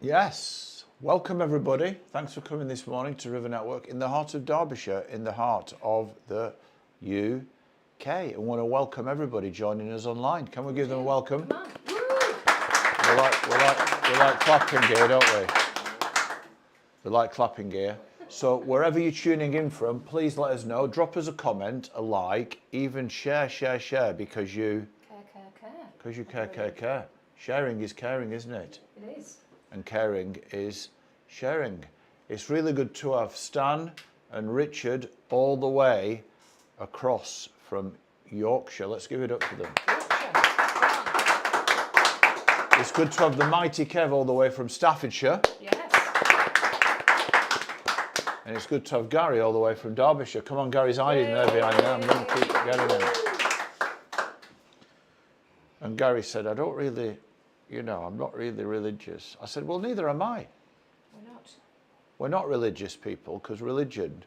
Yes, welcome everybody. Thanks for coming this morning to River Network in the heart of Derbyshire, in the heart of the UK. I want to welcome everybody joining us online. Can we give them a welcome? Come on. Woo! We like clapping gear, don't we? We like clapping gear. So wherever you're tuning in from, please let us know. Drop us a comment, a like, even share because you care. Sharing is caring, isn't it? It is. And caring is sharing. It's really good to have Stan and Richard all the way across from Yorkshire. Let's give it up for them. It's good to have the mighty Kev all the way from Staffordshire. Yes. And it's good to have Gary all the way from Derbyshire. Come on, Gary's hiding there behind there. I'm going to keep getting him. And Gary said, I'm not really religious. I said, well, neither am I. We're not. We're not religious people, because religion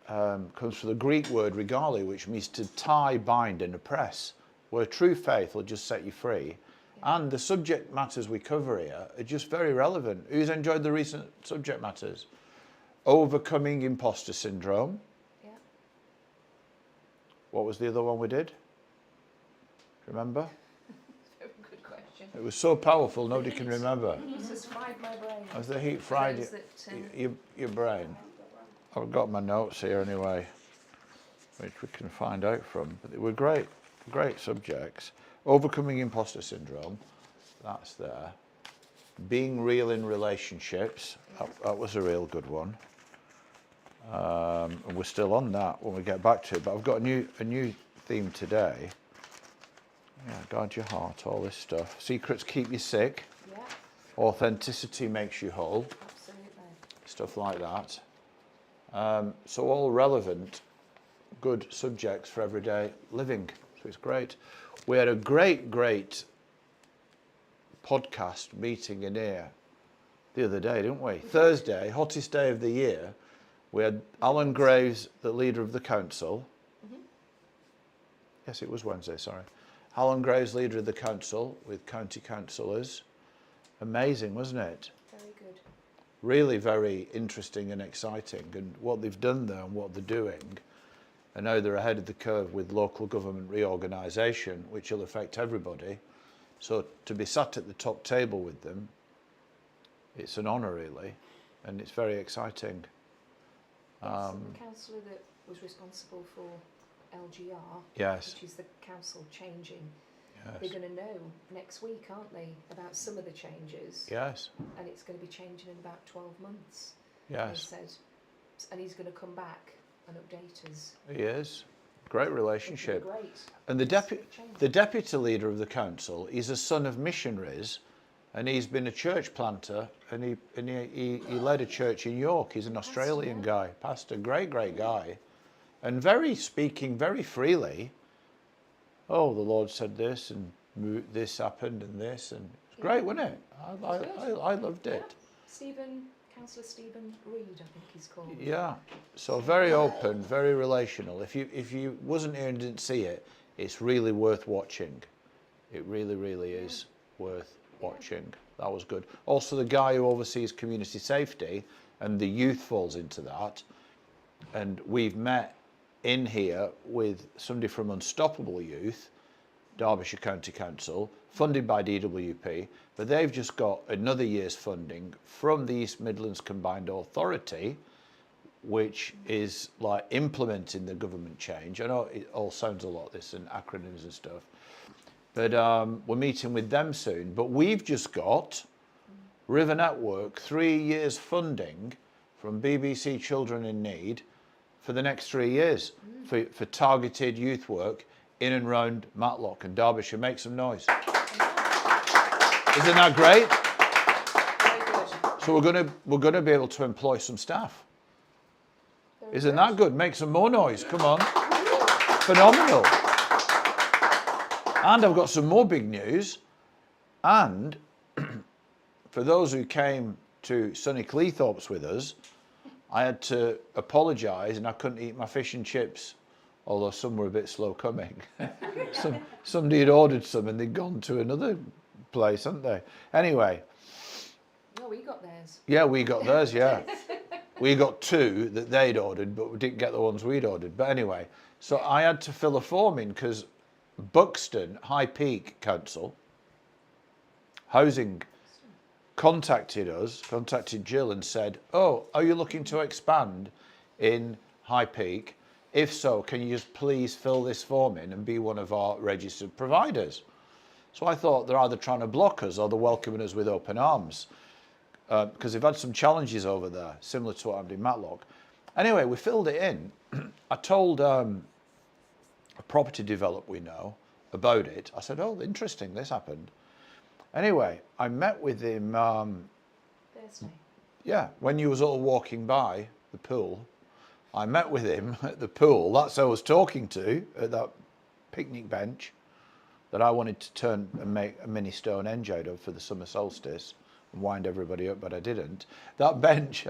comes from the Greek word regale, which means to tie, bind and oppress, where true faith will just set you free. Yeah. And the subject matters we cover here are just very relevant. Who's enjoyed the recent subject matters? Overcoming imposter syndrome. Yeah. What was the other one we did? Remember? Very good question. It was so powerful, nobody can remember. The heat has fried my brain. As the heat fried your brain. I've got my notes here anyway, which we can find out from. But they were great subjects. Overcoming imposter syndrome, that's there. Being real in relationships, that was a real good one. And we're still on that when we get back to it. But I've got a new theme today. Yeah, guard your heart, all this stuff. Secrets keep you sick. Yeah. Authenticity makes you whole. Absolutely. Stuff like that. So all relevant, good subjects for everyday living. So it's great. We had a great podcast meeting in here the other day, didn't we? Thursday, hottest day of the year. We had Alan Graves, the leader of the council. Mm-hmm. Yes, it was Wednesday, sorry. Alan Graves, leader of the council, with county councillors. Amazing, wasn't it? Very good. Really very interesting and exciting, and what they've done there and what they're doing. I know they're ahead of the curve with local government reorganisation, which will affect everybody. So to be sat at the top table with them, it's an honour really, and it's very exciting. Yes, the councillor that was responsible for LGR, yes, which is the council changing, yes, they're going to know next week, aren't they, about some of the changes. Yes. And it's going to be changing in about 12 months. Yes. They said, and he's going to come back and update us. He is. Great relationship. Great. And the deputy leader of the council is a son of missionaries, and he's been a church planter, and he led a church in York. He's an Australian guy, pastor, great guy, and speaking very freely. Oh, the Lord said this, and this happened, and this, and it's great, wasn't it? I loved it. Yeah. Councillor Stephen Reid, I think he's called. Yeah, so very open, very relational. If you wasn't here and didn't see it, it's really worth watching. It really is worth watching. That was good. Also, the guy who oversees community safety, and the youth falls into that. And we've met in here with somebody from Unstoppable Youth, Derbyshire County Council, funded by DWP, but they've just got another year's funding from the East Midlands Combined Authority, which is like implementing the government change. I know it all sounds a lot, this, and acronyms and stuff, but we're meeting with them soon. But we've just got River Network 3 years funding from BBC Children in Need for the next 3 years for targeted youth work in and around Matlock and Derbyshire. Make some noise. Isn't that great? Very good. So we're gonna be able to employ some staff. Isn't that good? Make some more noise. Come on. Phenomenal. And I've got some more big news. And for those who came to Sunny Cleethorpes with us, I had to apologise, and I couldn't eat my fish and chips, although some were a bit slow coming. Somebody had ordered some and they'd gone to another place, hadn't they? Anyway, we got theirs. Yeah, we got theirs, yeah. We got 2 that they'd ordered, but we didn't get the ones we'd ordered. But anyway, so I had to fill a form in because Buxton High Peak Council Housing contacted Jill and said, oh, are you looking to expand in High Peak? If so, can you just please fill this form in and be one of our registered providers? So I thought they're either trying to block us or they're welcoming us with open arms, because they've had some challenges over there, similar to what happened in Matlock. Anyway, we filled it in. I told a property developer we know about it. I said, oh, interesting, this happened. Anyway, I met with him, Thursday. yeah, when you was all walking by the pool. I met with him at the pool. That's who I was talking to at that picnic bench that I wanted to turn and make a mini Stonehenge out of for the summer solstice and wind everybody up, but I didn't. That bench,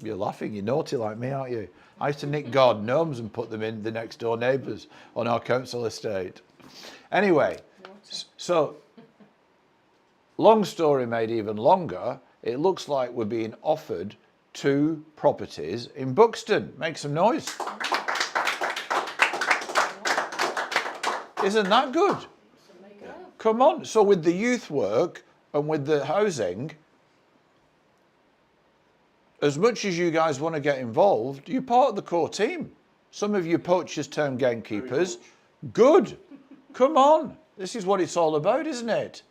you're laughing, you're naughty like me, aren't you? I used to nick garden gnomes and put them in the next door neighbours on our council estate. Anyway, so long story made even longer, it looks like we're being offered 2 properties in Buxton. Make some noise. Isn't that good? Come on. So with the youth work and with the housing, as much as you guys want to get involved, you're part of the core team. Some of you poachers turned gamekeepers. Good. Come on. This is what it's all about, isn't it?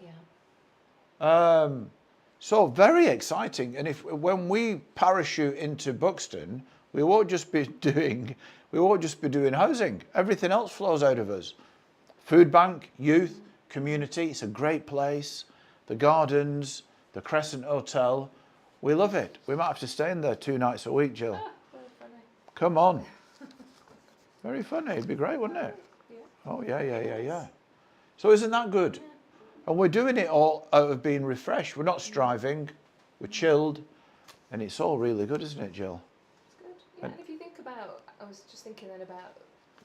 Yeah. So very exciting. And when we parachute into Buxton, we won't just be doing housing. Everything else flows out of us. Food bank, youth, community. It's a great place. The gardens, the Crescent Hotel. We love it. We might have to stay in there 2 nights a week, Jill. Very funny. Come on. Very funny. It'd be great, wouldn't it? Yeah. Oh, yeah. So isn't that good? And we're doing it all out of being refreshed. We're not striving. We're chilled. And it's all really good, isn't it, Jill? It's good. Yeah, and if you think about, I was just thinking then about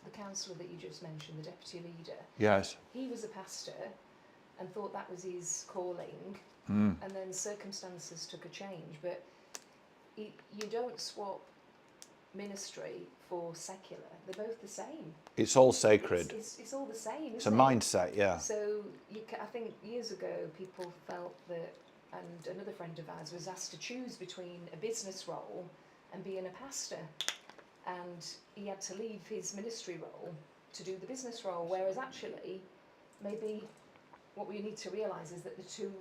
the councillor that you just mentioned, the deputy leader. Yes. He was a pastor and thought that was his calling, Mm. and then circumstances took a change. But you don't swap ministry for secular. They're both the same. It's all sacred. It's all the same, It's a isn't it? mindset, yeah. So I think years ago people felt that, and another friend of ours was asked to choose between a business role and being a pastor, and he had to leave his ministry role to do the business role, whereas actually maybe what we need to realise is that the two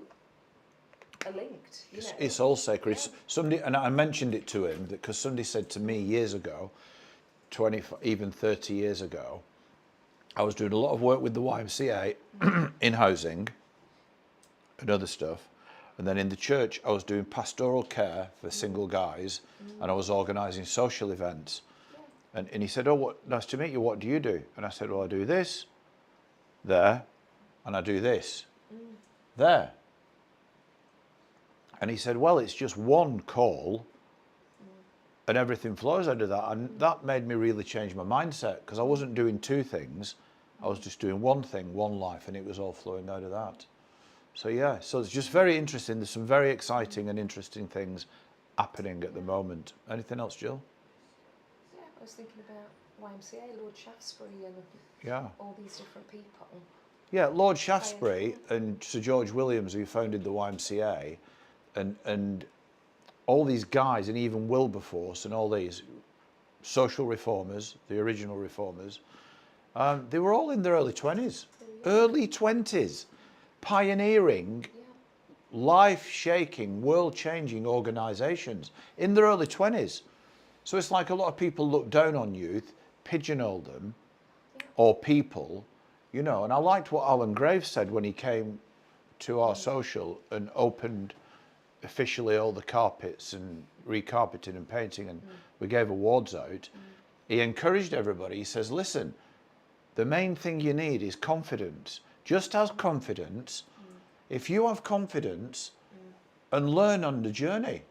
are linked. You know? It's all sacred. Yeah. Somebody, and I mentioned it to him because somebody said to me years ago, 20, even 30 years ago, I was doing a lot of work with the YMCA in housing and other stuff. And then in the church, I was doing pastoral care for single guys, and I was organising social events. And he said, oh, nice to meet you. What do you do? And I said, well, I do this, there, and I do this, there. And he said, well, it's just one call and everything flows out of that. And that made me really change my mindset because I wasn't doing 2 things. I was just doing one thing, one life, and it was all flowing out of that. So, yeah, so it's just very interesting. There's some very exciting and interesting things happening at the moment. Anything else, Jill? Yeah, I was thinking about YMCA, Lord Shaftesbury, and Yeah. all these different people. Yeah, Lord Shaftesbury and Sir George Williams, who founded the YMCA, and all these guys, and even Wilberforce and all these social reformers, the original reformers, they were all in their early 20s. Early 20s, pioneering, life-shaking, world-changing organisations in their early 20s. So it's like a lot of people look down on youth, pigeonhole them, or people, you know. And I liked what Alan Graves said when he came to our social and opened officially all the carpets and recarpeting and painting, and we gave awards out. He encouraged everybody. He says, listen, the main thing you need is confidence. Just as confidence, if you have confidence and learn on the journey.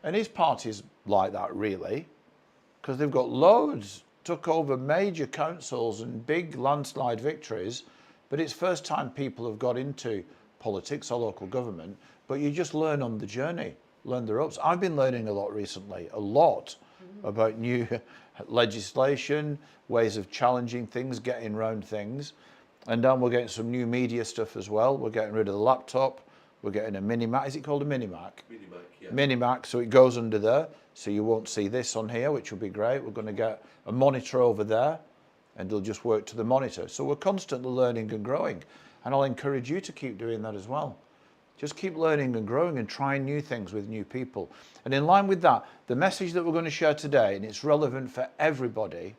And his party's like that, really, because they've got loads, took over major councils and big landslide victories, but it's first time people have got into politics or local government, but you just learn on the journey, learn the ropes. I've been learning a lot recently, about new legislation, ways of challenging things, getting around things. And then we're getting some new media stuff as well. We're getting rid of the laptop. We're getting a mini Mac. Is it called a mini Mac? Mini Mac, yeah. Mini Mac, so it goes under there, so you won't see this on here, which will be great. We're going to get a monitor over there, and it'll just work to the monitor. So we're constantly learning and growing, and I'll encourage you to keep doing that as well. Just keep learning and growing and trying new things with new people. And in line with that, the message that we're going to share today, and it's relevant for everybody,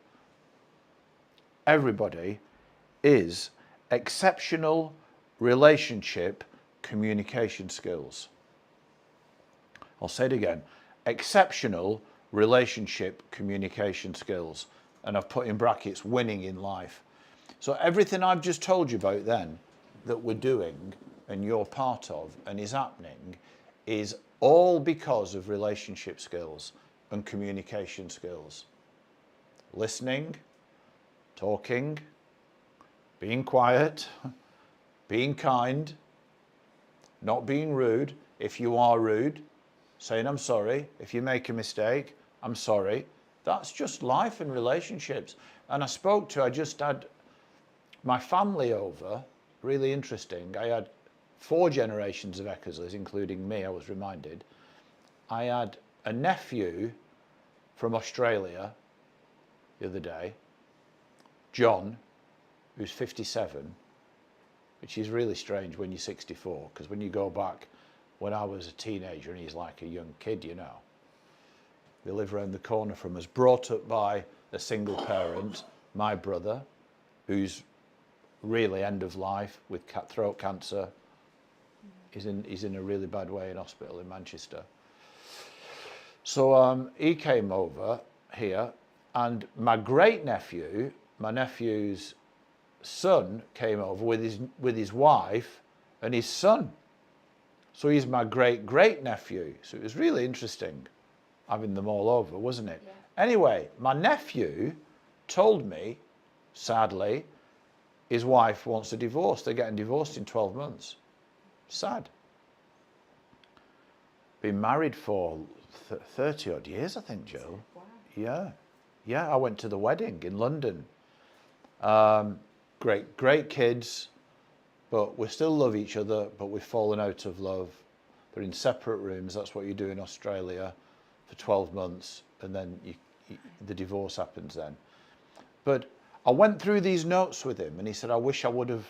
is exceptional relationship communication skills. I'll say it again, exceptional relationship communication skills. And I've put in brackets, winning in life. So everything I've just told you about then, that we're doing and you're part of and is happening, is all because of relationship skills and communication skills. Listening, talking, being quiet, being kind, not being rude. If you are rude, saying I'm sorry. If you make a mistake, I'm sorry. That's just life and relationships. And I just had my family over, really interesting. I had 4 generations of Eckersleys, including me, I was reminded. I had a nephew from Australia the other day, John, who's 57, which is really strange when you're 64, because when you go back when I was a teenager and he's like a young kid, you know. They live around the corner from us, brought up by a single parent, my brother, who's really end of life with throat cancer. He's in a really bad way in hospital in Manchester. So he came over here, and my great nephew, my nephew's son, came over with his wife and his son. So he's my great nephew. So it was really interesting having them all over, wasn't it? Yeah. Anyway, my nephew told me, sadly, his wife wants a divorce. They're getting divorced in 12 months. Sad. Been married for 30 odd years, I think, Jill. Wow. Yeah, I went to the wedding in London. Great kids, but we still love each other, but we've fallen out of love. They're in separate rooms. That's what you do in Australia for 12 months, and then the divorce happens then. But I went through these notes with him, and he said, I wish I would have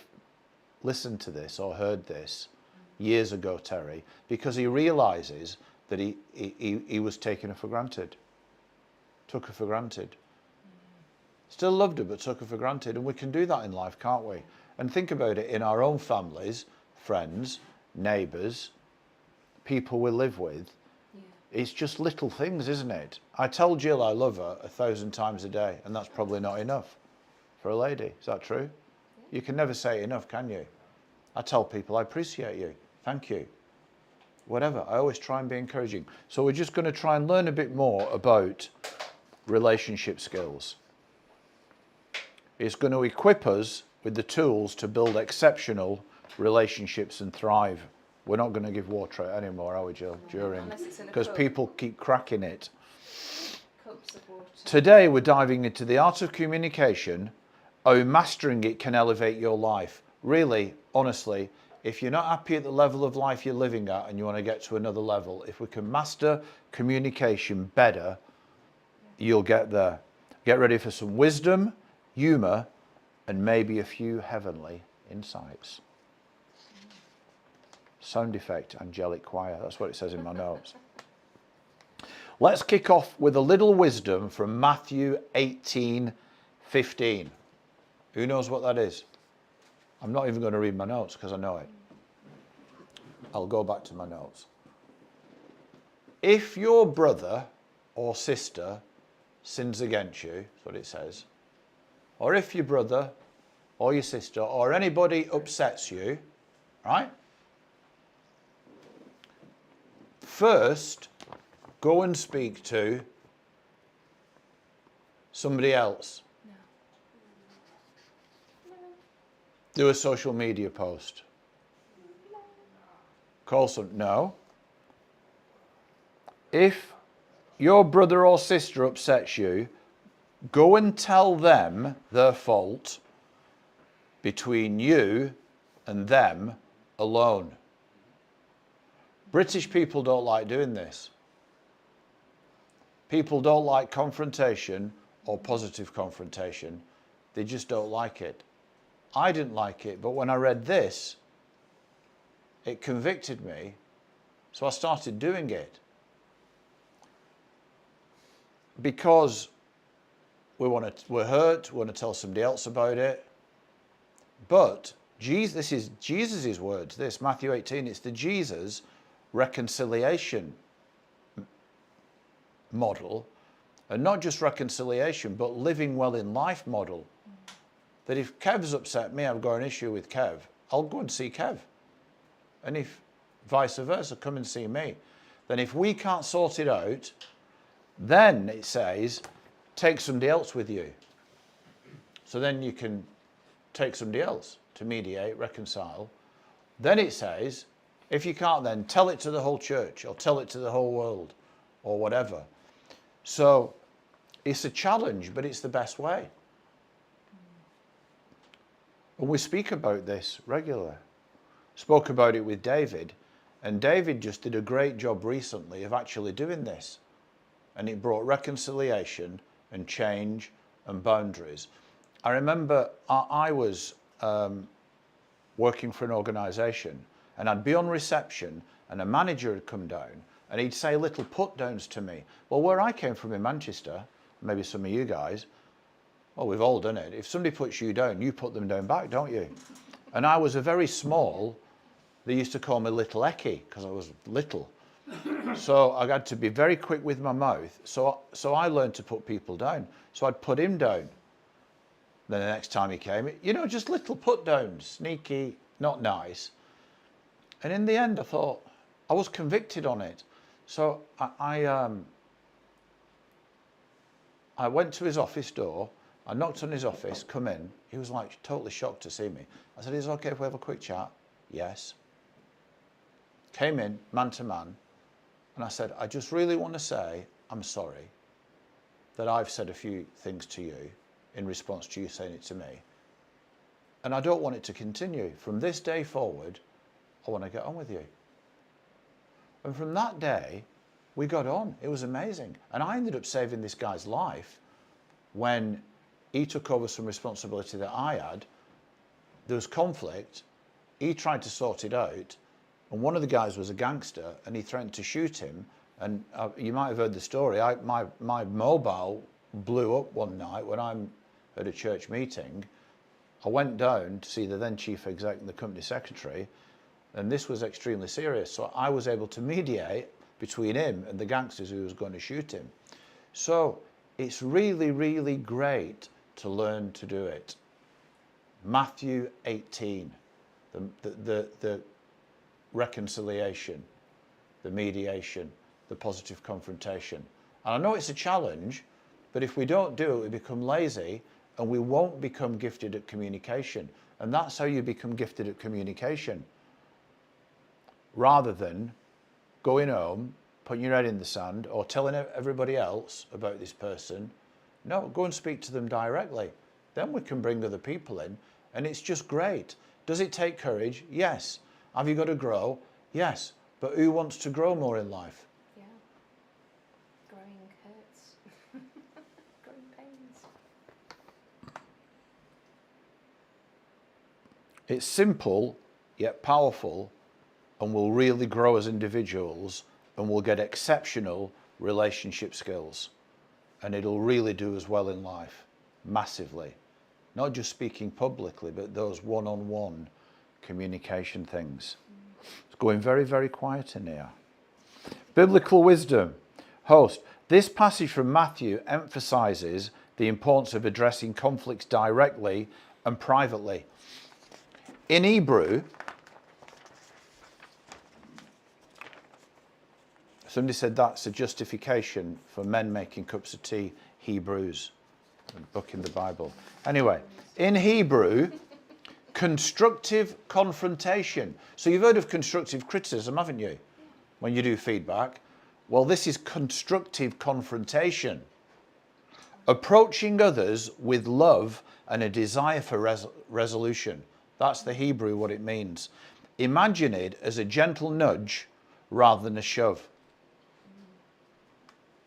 listened to this or heard this years ago, Terry, because he realises that he was taking her for granted. Took her for granted. Still loved her, but took her for granted. And we can do that in life, can't we? And think about it in our own families, friends, neighbours, people we live with. Yeah. It's just little things, isn't it? I tell Jill I love her 1,000 times a day, and that's probably not enough for a lady. Is that true? Yeah. You can never say it enough, can you? I tell people I appreciate you. Thank you. Whatever. I always try and be encouraging. So we're just going to try and learn a bit more about relationship skills. It's going to equip us with the tools to build exceptional relationships and thrive. We're not going to give water out anymore, are we, Jill? During, because people keep cracking it. Cups of water. Today we're diving into the art of communication, how mastering it can elevate your life. Really, honestly, if you're not happy at the level of life you're living at and you want to get to another level, if we can master communication better, you'll get there. Get ready for some wisdom, humour, and maybe a few heavenly insights. Sound effect, angelic choir. That's what it says in my notes. Let's kick off with a little wisdom from Matthew 18:15. Who knows what that is? I'm not even going to read my notes because I know it. I'll go back to my notes. If your brother or sister sins against you, that's what it says, or if your brother or your sister or anybody upsets you, right? First, go and speak to somebody else. No. Do a social media post. No. Call some. No. If your brother or sister upsets you, go and tell them their fault between you and them alone. British people don't like doing this. People don't like confrontation or positive confrontation. They just don't like it. I didn't like it, but when I read this, it convicted me, so I started doing it. Because we're hurt, we want to tell somebody else about it. But this is Jesus' words, this, Matthew 18, it's the Jesus reconciliation model, and not just reconciliation, but living well in life model. That if Kev's upset me, I've got an issue with Kev, I'll go and see Kev. And if vice versa, come and see me. Then if we can't sort it out, then it says, take somebody else with you. So then you can take somebody else to mediate, reconcile. Then it says, if you can't, then tell it to the whole church or tell it to the whole world or whatever. So it's a challenge, but it's the best way. And we speak about this regularly. Spoke about it with David, and David just did a great job recently of actually doing this. And it brought reconciliation and change and boundaries. I remember I was working for an organisation, and I'd be on reception, and a manager had come down, and he'd say little put-downs to me. Well, where I came from in Manchester, maybe some of you guys, well, we've all done it. If somebody puts you down, you put them down back, don't you? And I was a very small, they used to call me Little Ecky, because I was little. So I had to be very quick with my mouth. So I learned to put people down. So I'd put him down. Then the next time he came, just little put downs, sneaky, not nice. And in the end, I thought, I was convicted on it. So I went to his office door. I knocked on his office, come in. He was like totally shocked to see me. I said, is it okay if we have a quick chat? Yes. Came in, man to man. And I said, I just really want to say, I'm sorry that I've said a few things to you in response to you saying it to me. And I don't want it to continue. From this day forward, I want to get on with you. And from that day, we got on. It was amazing. And I ended up saving this guy's life when he took over some responsibility that I had. There was conflict. He tried to sort it out. And one of the guys was a gangster, and he threatened to shoot him. And you might have heard the story. My mobile blew up one night when I'm at a church meeting. I went down to see the then chief exec and the company secretary, and this was extremely serious. So I was able to mediate between him and the gangsters who was going to shoot him. So it's really, really great to learn to do it. Matthew 18, the reconciliation, the mediation, the positive confrontation. And I know it's a challenge, but if we don't do it, we become lazy and we won't become gifted at communication. And that's how you become gifted at communication. Rather than going home, putting your head in the sand or telling everybody else about this person. No, go and speak to them directly. Then we can bring other people in, and it's just great. Does it take courage? Yes. Have you got to grow? Yes. But who wants to grow more in life? Yeah. Growing hurts. Growing pains. It's simple, yet powerful, and we'll really grow as individuals, and we'll get exceptional relationship skills. And it'll really do us well in life, massively. Not just speaking publicly, but those one-on-one communication things. It's going very, very quiet in here. Biblical wisdom. Host, this passage from Matthew emphasizes the importance of addressing conflicts directly and privately. In Hebrew, somebody said that's a justification for men making cups of tea, Hebrews, a book in the Bible. Anyway, in Hebrew, Constructive confrontation. So you've heard of constructive criticism, haven't you? When you do feedback. Well, this is constructive confrontation. Approaching others with love and a desire for resolution. That's the Hebrew, what it means. Imagine it as a gentle nudge rather than a shove.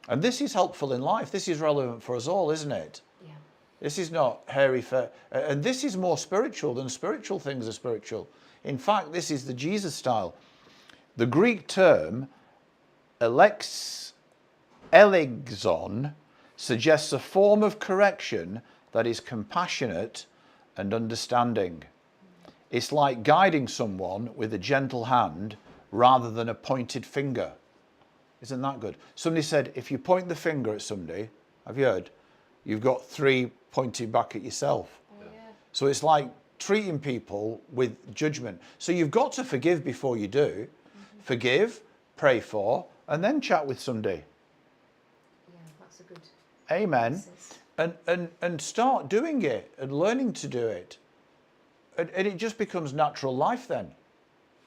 And this is helpful in life. This is relevant for us all, isn't it? Yeah. This is not hairy, and this is more spiritual than spiritual things are spiritual. In fact, this is the Jesus style. The Greek term elegzon suggests a form of correction that is compassionate and understanding. It's like guiding someone with a gentle hand rather than a pointed finger. Isn't that good? Somebody said, if you point the finger at somebody, have you heard? You've got 3 pointed back at yourself. Oh, yeah. So it's like treating people with judgment. So you've got to forgive before you do. Mm-hmm. Forgive, pray for, and then chat with somebody. Yeah, that's a good Amen. basis. And start doing it and learning to do it. And it just becomes natural life then.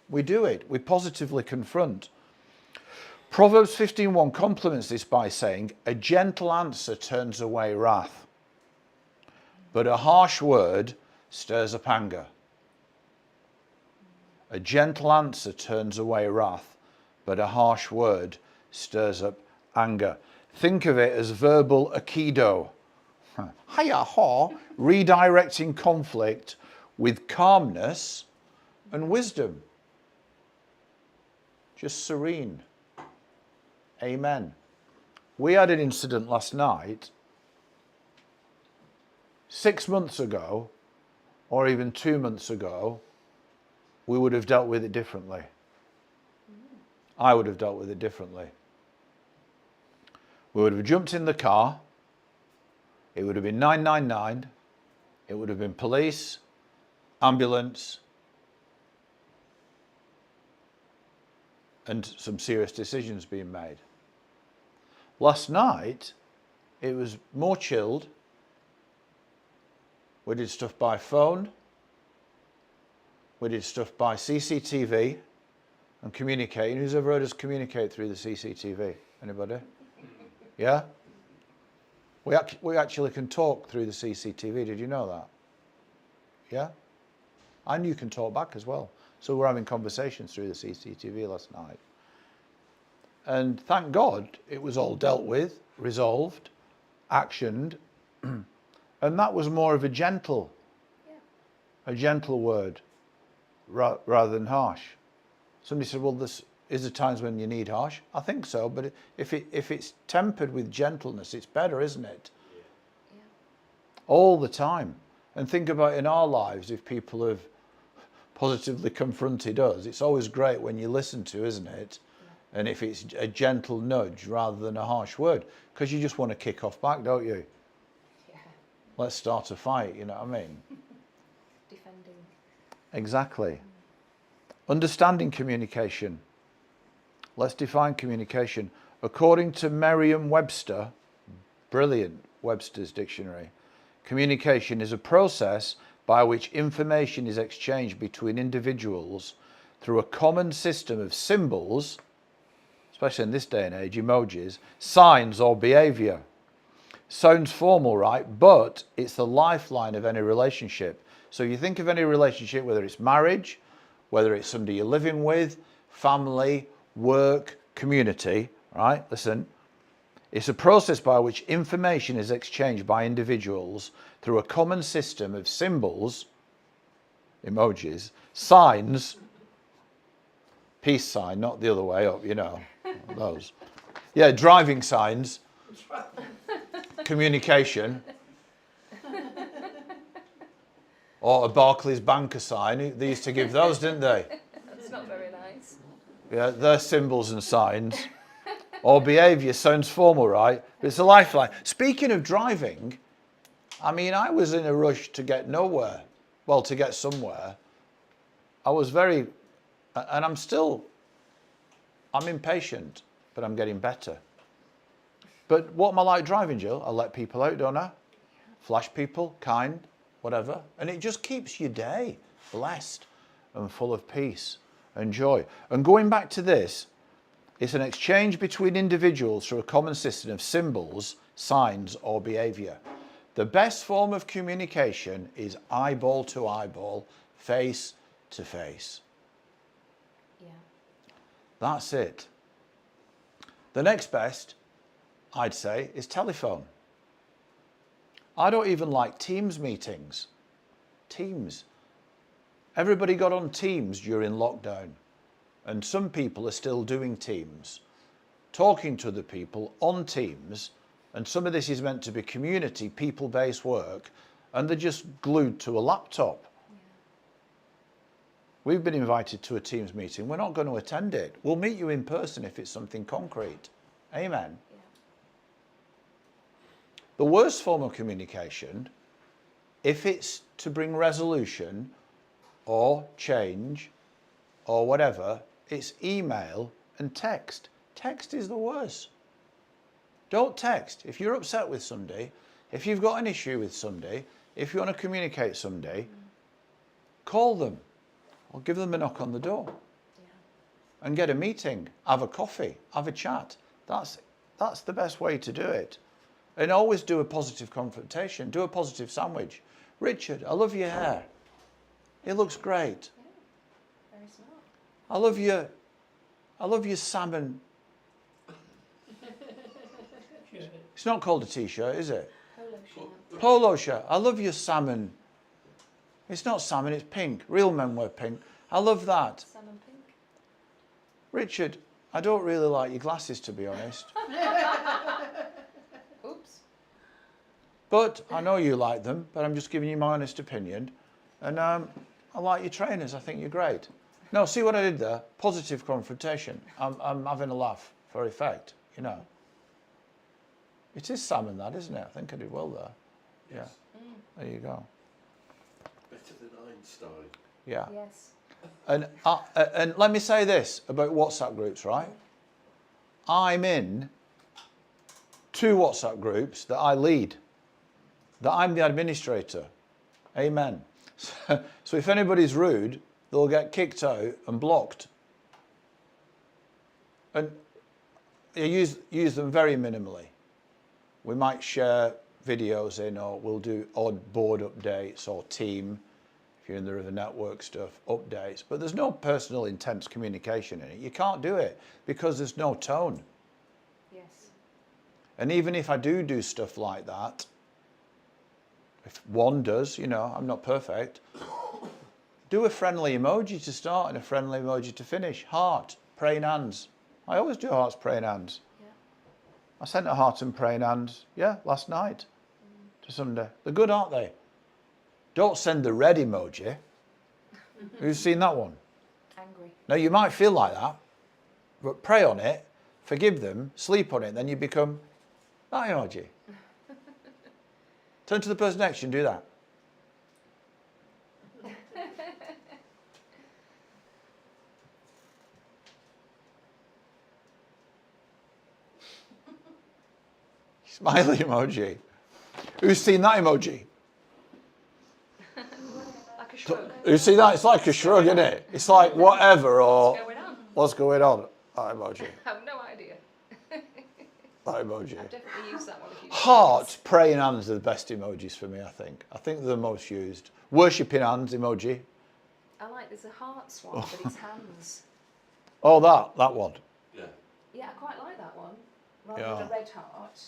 We do it. We positively confront. Proverbs 15:1 complements this by saying, a gentle answer turns away wrath, but a harsh word stirs up anger. A gentle answer turns away wrath, but a harsh word stirs up anger. Think of it as verbal aikido. Hiya-ha, redirecting conflict with calmness and wisdom. Just serene. Amen. We had an incident last night, 6 months ago, or even 2 months ago, we would have dealt with it differently. I would have dealt with it differently. We would have jumped in the car. It would have been 999. It would have been police, ambulance, and some serious decisions being made. Last night, it was more chilled. We did stuff by phone. We did stuff by CCTV and communicating. Who's ever heard us communicate through the CCTV? Anybody? Yeah? We actually can talk through the CCTV. Did you know that? Yeah? And you can talk back as well. So we're having conversations through the CCTV last night. And thank God it was all dealt with, resolved, actioned. And that was more of a gentle word rather than harsh. Somebody said, well, is there times when you need harsh? I think so, but if it's tempered with gentleness, it's better, isn't it? Yeah. All the time. And think about in our lives, if people have positively confronted us, it's always great when you listen to, isn't it? Yeah. And if it's a gentle nudge rather than a harsh word, because you just want to kick off back, don't you? Yeah. Let's start a fight, you know what I mean? Defending. Exactly. Understanding communication. Let's define communication. According to Merriam-Webster, brilliant Webster's dictionary, communication is a process by which information is exchanged between individuals through a common system of symbols, especially in this day and age, emojis, signs or behavior. Sounds formal, right? But it's the lifeline of any relationship. So you think of any relationship, whether it's marriage, whether it's somebody you're living with, family, work, community, right? Listen, it's a process by which information is exchanged by individuals through a common system of symbols, emojis, signs, peace sign, not the other way up, you know, those. Yeah, driving signs, communication, or a Barclays banker sign. They used to give those, didn't they? That's not very nice. Yeah, they're symbols and signs. Or behaviour sounds formal, right? But it's a lifeline. Speaking of driving, I mean, I was in a rush to get nowhere. Well, to get somewhere. I was and I'm impatient, but I'm getting better. But what am I like driving, Jill? I let people out, don't I? Flash people, kind, whatever. And it just keeps your day. blessed and full of peace and joy. And going back to this, it's an exchange between individuals through a common system of symbols, signs, or behaviour. The best form of communication is eyeball to eyeball, face to face. Yeah. That's it. The next best, I'd say, is telephone. I don't even like Teams meetings. Teams. Everybody got on Teams during lockdown, and some people are still doing Teams, talking to other people on Teams, and some of this is meant to be community, people-based work, and they're just glued to a laptop. Yeah. We've been invited to a Teams meeting. We're not going to attend it. We'll meet you in person if it's something concrete. Amen. Yeah. The worst form of communication, if it's to bring resolution or change or whatever, it's email and text. Text is the worst. Don't text. If you're upset with somebody, if you've got an issue with somebody, if you want to communicate somebody, call them or give them a knock on the door and get a meeting, have a coffee, have a chat. That's the best way to do it. And always do a positive confrontation, do a positive sandwich. Richard, I love your hair. It looks great. Yeah. Very smart. I love your salmon. It's not called a t-shirt, is it? Polo shirt. Polo shirt. I love your salmon. It's not salmon, it's pink. Real men wear pink. I love that. Salmon pink. Richard, I don't really like your glasses, to be honest. Oops. But I know you like them, but I'm just giving you my honest opinion. And I like your trainers. I think you're great. No, see what I did there? Positive confrontation. I'm having a laugh for effect, you know. It is salmon, that, isn't it? I think I did well there. Yes. Yeah. There you go. Better than Einstein. Yeah. Yes. And let me say this about WhatsApp groups, right? I'm in 2 WhatsApp groups that I lead, that I'm the administrator. Amen. So if anybody's rude, they'll get kicked out and blocked. And you use them very minimally. We might share videos in, or we'll do odd board updates or team, if you're in the River Network stuff, updates. But there's no personal intense communication in it. You can't do it because there's no tone. Yes. And even if I do stuff like that, if one does, you know, I'm not perfect, do a friendly emoji to start and a friendly emoji to finish. Heart, praying hands. I always do hearts, praying hands. Yeah. I sent a heart and praying hands, last night to somebody. They're good, aren't they? Don't send the red emoji. Who's seen that one? Angry. Now, you might feel like that, but pray on it, forgive them, sleep on it, then you become that emoji. Turn to the person next to you and do that. Smiley emoji. Who's seen that emoji? Like a shrug. You see that? It's like a shrug, isn't it? It's like whatever, or What's going on? what's going on? That emoji. I have no idea. That emoji. I've definitely used that one a few times. Heart, praying hands are the best emojis for me, I think. I think they're the most used. Worshipping hands emoji. I like, there's a hearts one, but it's hands. Oh, that one. Yeah. Yeah, I quite like that one. Rather Yeah. than a red heart.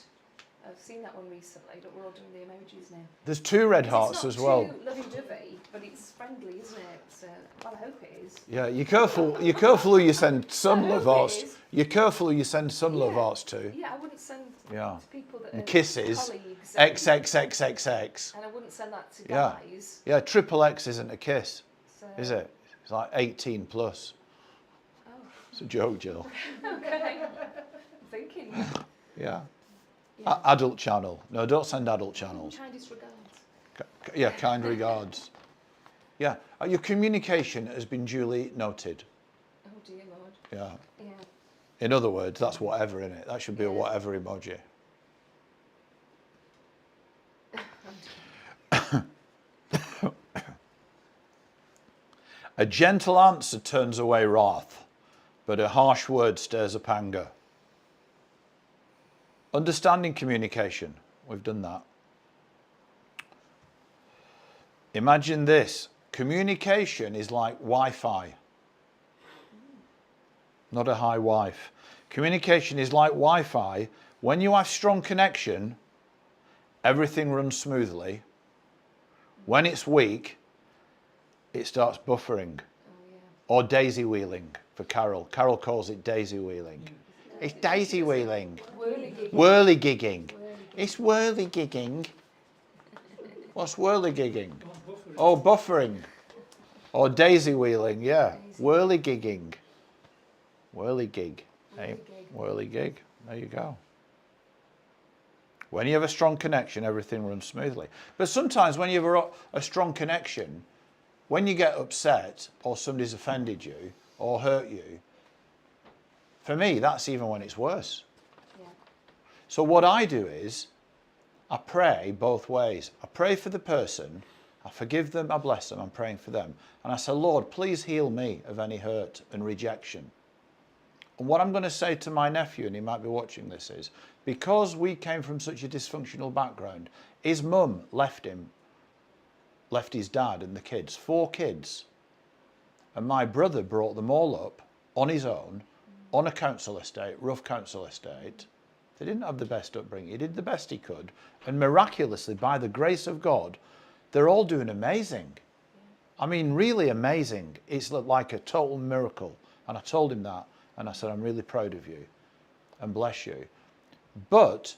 I've seen that one recently. Look, we're all doing the emojis now. There's 2 red hearts It's as well. not too lovey-dovey, but it's friendly, isn't it? So, well, I hope it is. Yeah, you're careful who you send some I love hope it hearts. is. You're careful who you send some love Yeah. hearts to. Yeah, I wouldn't send Yeah. to people that And are kisses. colleagues. And, XXXXX. and I wouldn't send that to Yeah. guys. Yeah, triple X isn't a kiss, So, is it? It's like 18 plus. Oh, It's a joke, Jill. okay. I'm thinking. Yeah. Yeah. Adult channel. No, don't send adult channels. Kindest regards. Yeah, kind regards. Yeah, your communication has been duly noted. Oh dear Lord. Yeah. Yeah. In other words, that's whatever in it. That should be a Yeah. whatever emoji. A gentle answer turns away wrath, but a harsh word stirs up anger. Understanding communication. We've done that. Imagine this. Communication is like Wi-Fi, not a high wife. Communication is like Wi-Fi. When you have strong connection, everything runs smoothly. When it's weak, it starts buffering. Or daisy wheeling for Carol. Carol calls it daisy wheeling. It's daisy wheeling. Whirligigging. It's whirligigging. What's whirligigging? Oh, buffering. Or daisy wheeling, yeah. Whirligigging. Whirligig. Hey, whirligig. There you go. When you have a strong connection, everything runs smoothly. But sometimes when you have a strong connection, when you get upset or somebody's offended you or hurt you, for me, that's even when it's worse. Yeah. So what I do is, I pray both ways. I pray for the person, I forgive them, I bless them, I'm praying for them. And I say, Lord, please heal me of any hurt and rejection. And what I'm going to say to my nephew, and he might be watching this, is because we came from such a dysfunctional background, his mum left him, left his dad and the kids, 4 kids. And my brother brought them all up on his own, on a council estate, rough council estate. They didn't have the best upbringing. He did the best he could. And miraculously, by the grace of God, they're all doing amazing. I mean, really amazing. It's like a total miracle. And I told him that. And I said, I'm really proud of you and bless you. But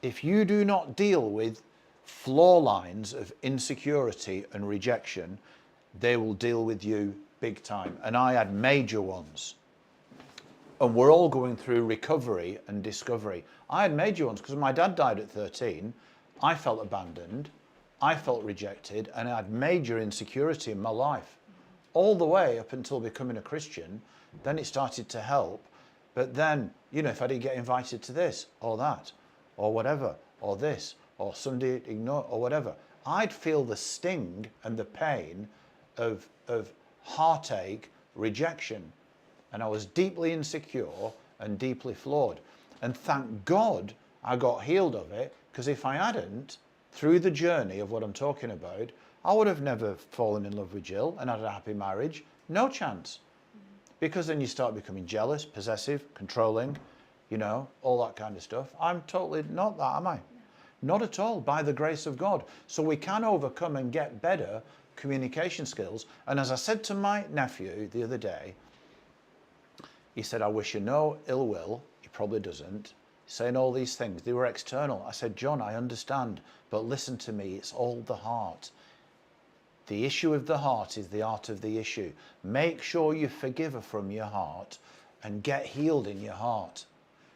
if you do not deal with floor lines of insecurity and rejection, they will deal with you big time. And I had major ones. And we're all going through recovery and discovery. I had major ones because my dad died at 13. I felt abandoned. I felt rejected. And I had major insecurity in my life. All the way up until becoming a Christian. Then it started to help. But then, you know, if I didn't get invited to this or that or whatever or this or somebody ignore or whatever, I'd feel the sting and the pain of heartache, rejection. And I was deeply insecure and deeply flawed. And thank God I got healed of it, because if I hadn't, through the journey of what I'm talking about, I would have never fallen in love with Jill and had a happy marriage. No chance. Because then you start becoming jealous, possessive, controlling, you know, all that kind of stuff. I'm totally not that, am I? Not at all, by the grace of God. So we can overcome and get better communication skills. And as I said to my nephew the other day, he said, I wish you no ill will. He probably doesn't. Saying all these things, they were external. I said, John, I understand, but listen to me, it's all the heart. The issue of the heart is the art of the issue. Make sure you forgive her from your heart and get healed in your heart.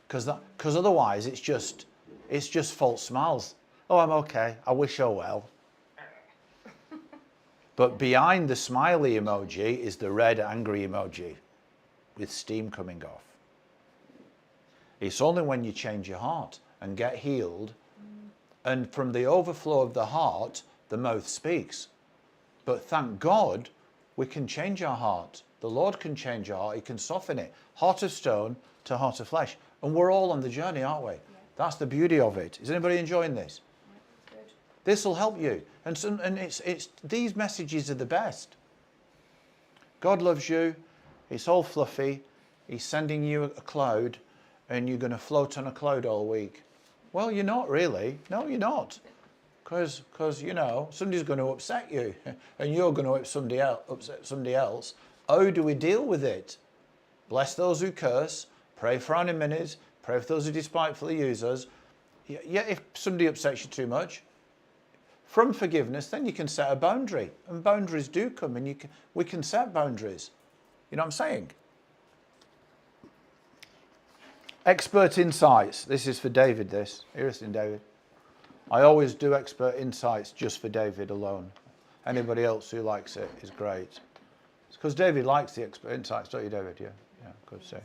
Because otherwise it's just false smiles. Oh, I'm okay. I wish her well. But behind the smiley emoji is the red angry emoji with steam coming off. It's only when you change your heart and get healed, and from the overflow of the heart, the mouth speaks. But thank God, we can change our heart. The Lord can change our heart. He can soften it. Heart of stone to heart of flesh. And we're all on the journey, aren't we? Yeah. That's the beauty of it. Is anybody enjoying this? Yeah, good. This will help you. And it's these messages are the best. God loves you. It's all fluffy. He's sending you a cloud, and you're going to float on a cloud all week. Well, you're not really. No, you're not. Because you know, somebody's going to upset you, and you're going to upset somebody else. How do we deal with it? Bless those who curse. Pray for our enemies. Pray for those who despitefully use us. Yeah, if somebody upsets you too much, from forgiveness, then you can set a boundary. And boundaries do come, and we can set boundaries. You know what I'm saying? Expert insights. This is for David, this. Here it is, David. I always do expert insights just for David alone. Anybody else who likes it is great. It's because David likes the expert insights, don't you, David? Yeah, good say.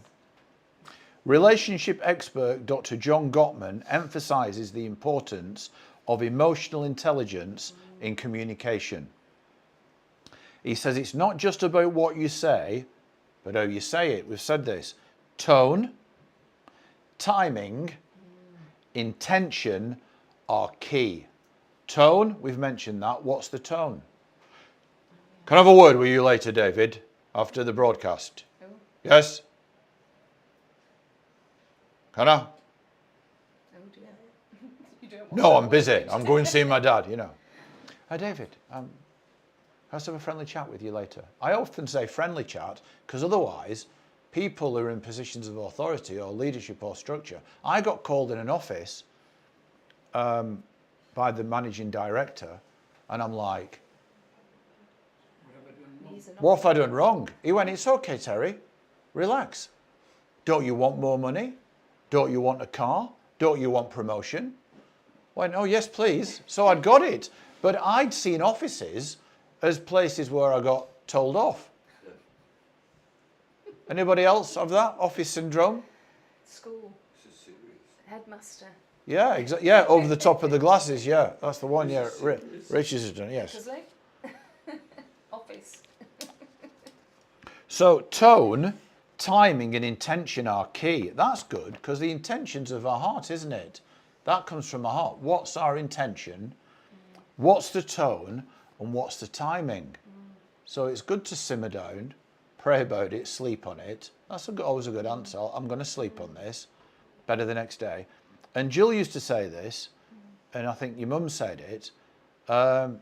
Relationship expert Dr. John Gottman emphasizes the importance of emotional intelligence in communication. He says it's not just about what you say, but how you say it. We've said this. Tone, timing, intention are key. Tone, we've mentioned that. What's the tone? Can I have a word with you later, David, after the broadcast? Oh, Yes? Can I? oh dear. You don't want No, that I'm busy. word. I'm going to see my dad, you know. Hi, David. Let's have a friendly chat with you later. I often say friendly chat because otherwise people who are in positions of authority or leadership or structure. I got called in an office by the managing director and I'm like, He's an what have I done wrong? He went, it's okay, Terry. Relax. Don't you want more money? Don't you want a car? Don't you want promotion? I went, oh, yes, please. So I'd got it. But I'd seen offices as places where I got told off. Anybody else have that office syndrome? school, This is serious. headmaster. Yeah, exactly. Yeah, over the top of the glasses. Yeah, that's the one. Yeah, Richard's has done. Yes. Does he? Office. So tone, timing, and intention are key. That's good because the intentions of our heart, isn't it? That comes from our heart. What's our intention? What's the tone? And what's the timing? So it's good to simmer down, pray about it, sleep on it. That's always a good answer. I'm going to sleep on this. Better the next day. And Jill used to say this, and I think your mum said it. I'm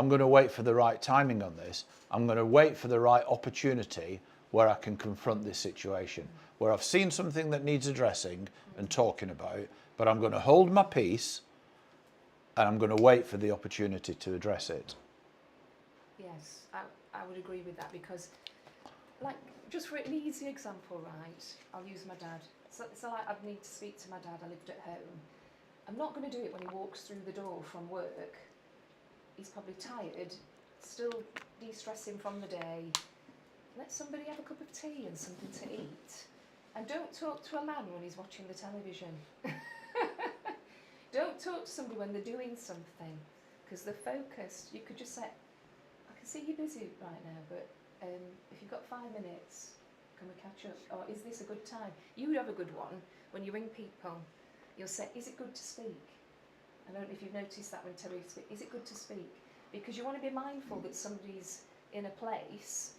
going to wait for the right timing on this. I'm going to wait for the right opportunity where I can confront this situation, where I've seen something that needs addressing and talking about, but I'm going to hold my peace and I'm going to wait for the opportunity to address it. Yes, I would agree with that because, like, just for an easy example, right? I'll use my dad. So like I'd need to speak to my dad. I lived at home. I'm not going to do it when he walks through the door from work. He's probably tired, still de-stressing from the day. Let somebody have a cup of tea and something to eat. And don't talk to a man when he's watching the television. Don't talk to somebody when they're doing something, because they're focused. You could just say, I can see you're busy right now, but if you've got 5 minutes, can we catch up? Or is this a good time? You would have a good one when you ring people. You'll say, is it good to speak? I don't know if you've noticed that when Terry speaks. Is it good to speak? Because you want to be mindful that somebody's in a place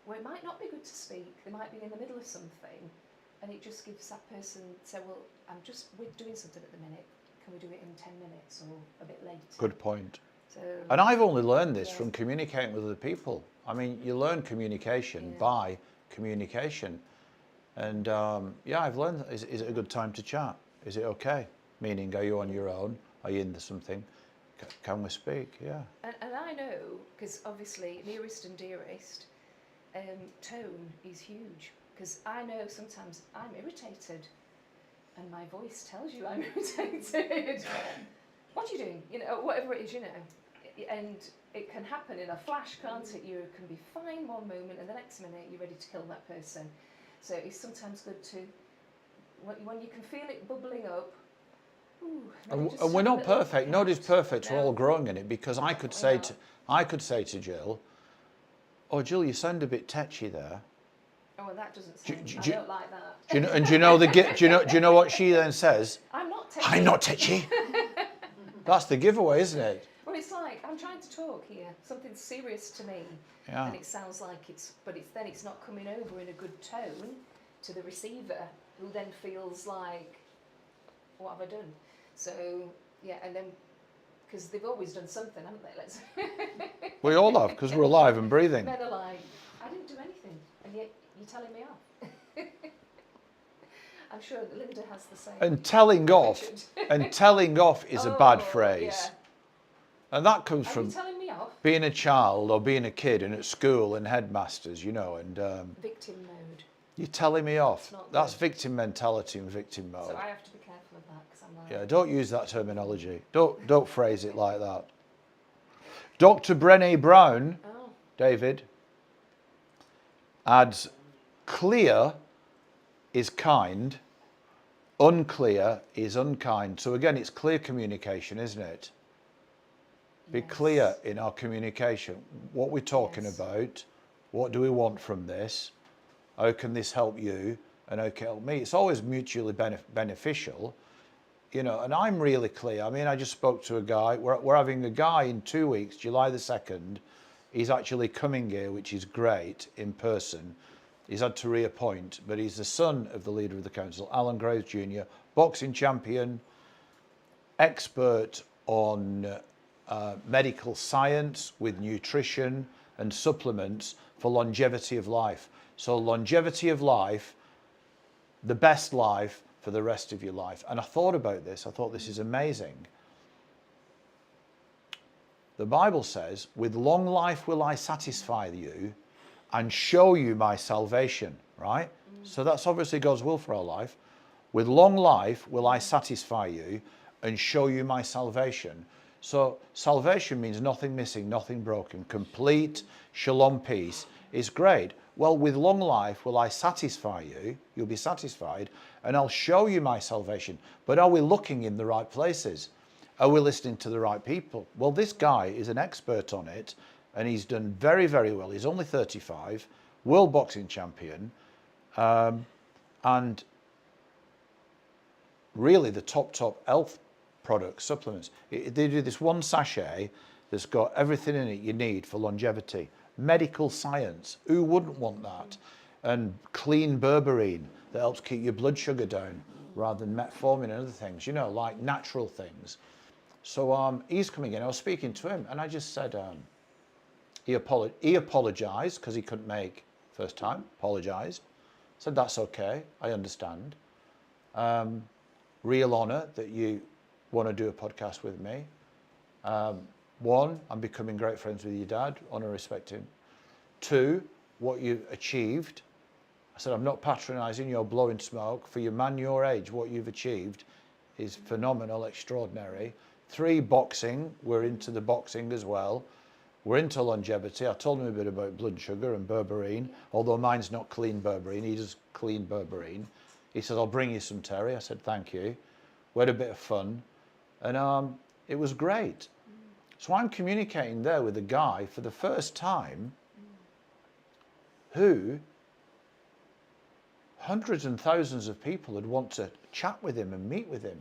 where it might not be good to speak. They might be in the middle of something, and it just gives that person say, well, we're doing something at the minute. Can we do it in 10 minutes or a bit later? Good point. So, And I've only learned this Yeah. from communicating with other people. I mean, you learn communication Yeah. by communication. And yeah, I've learned, is it a good time to chat? Is it okay? Meaning, are you on your own? Are you into something? Can we speak? Yeah. and I know, because obviously nearest and dearest, tone is huge. Because I know sometimes I'm irritated, and my voice tells you I'm irritated. What are you doing? You know, whatever it is, you know. And it can happen in a flash, can't it? You can be fine one moment, and the next minute you're ready to kill that person. So it's sometimes good to, when you can feel it bubbling up. Ooh, And, just and we're have a not little perfect. Nobody's count. perfect. We're No. all growing in it. Because I could say to Jill, "Oh, Jill, you sound a bit tetchy there." Oh, well, that doesn't Do- sound. do- I do- don't like that. Do you know? And do you know do you know what she then says? I'm not taking. I'm not tetchy. That's the giveaway, isn't it? Well, it's like I'm trying to talk here, something serious to me, Yeah. and it sounds like it's not coming over in a good tone to the receiver, who then feels like, what have I done? So yeah, and then because they've always done something, haven't they? Let's. We all have, because we're alive and breathing. Men are like, I didn't do anything, and yet you're telling me off. I'm sure that Linda has the same. And telling off, Richard. is a bad Oh, phrase. Yeah. And that comes Are from you telling me off? being a child or being a kid and at school and headmasters, you know, and Victim mode. you're telling me off. It's not That's good. victim mentality and victim mode. So I have to be careful of that because I'm like. Yeah, don't use that terminology. Don't phrase it like that. Dr. Brené Brown, Oh. David, adds, clear is kind, unclear is unkind. So again, it's clear communication, isn't it? Be clear in our communication. What we're talking about, what do we want from this? How can this help you? And how can it help me? It's always mutually beneficial, you know, and I'm really clear. I mean, I just spoke to a guy. We're having a guy in 2 weeks, July the 2nd. He's actually coming here, which is great, in person. He's had to reappoint, but he's the son of the leader of the council, Alan Graves Jr., boxing champion, expert on medical science with nutrition and supplements for longevity of life. So longevity of life, the best life for the rest of your life. And I thought about this. I thought this is amazing. The Bible says, with long life will I satisfy you and show you my salvation, right? So that's obviously God's will for our life. With long life will I satisfy you and show you my salvation. So salvation means nothing missing, nothing broken, complete shalom peace. Is great. Well, with long life will I satisfy you, you'll be satisfied, and I'll show you my salvation. But are we looking in the right places? Are we listening to the right people? Well, this guy is an expert on it, and he's done very, very well. He's only 35, world boxing champion, and really the top health products, supplements. They do this one sachet that's got everything in it you need for longevity. Medical science, who wouldn't want that? And clean berberine that helps keep your blood sugar down rather than metformin and other things, you know, like natural things. So he's coming in. I was speaking to him and I just said, he apologized because he couldn't make first time, apologized. Said, that's okay, I understand. Real honor that you want to do a podcast with me. One, I'm becoming great friends with your dad, honour, respect him. Two, what you achieved. I said, I'm not patronising, you're blowing smoke. For your man your age, what you've achieved is phenomenal, extraordinary. Three, boxing. We're into the boxing as well. We're into longevity. I told him a bit about blood sugar and berberine, although mine's not clean berberine, he does clean berberine. He said, I'll bring you some, Terry. I said, thank you. We had a bit of fun. And it was great. So I'm communicating there with a guy for the first time who hundreds and thousands of people would want to chat with him and meet with him.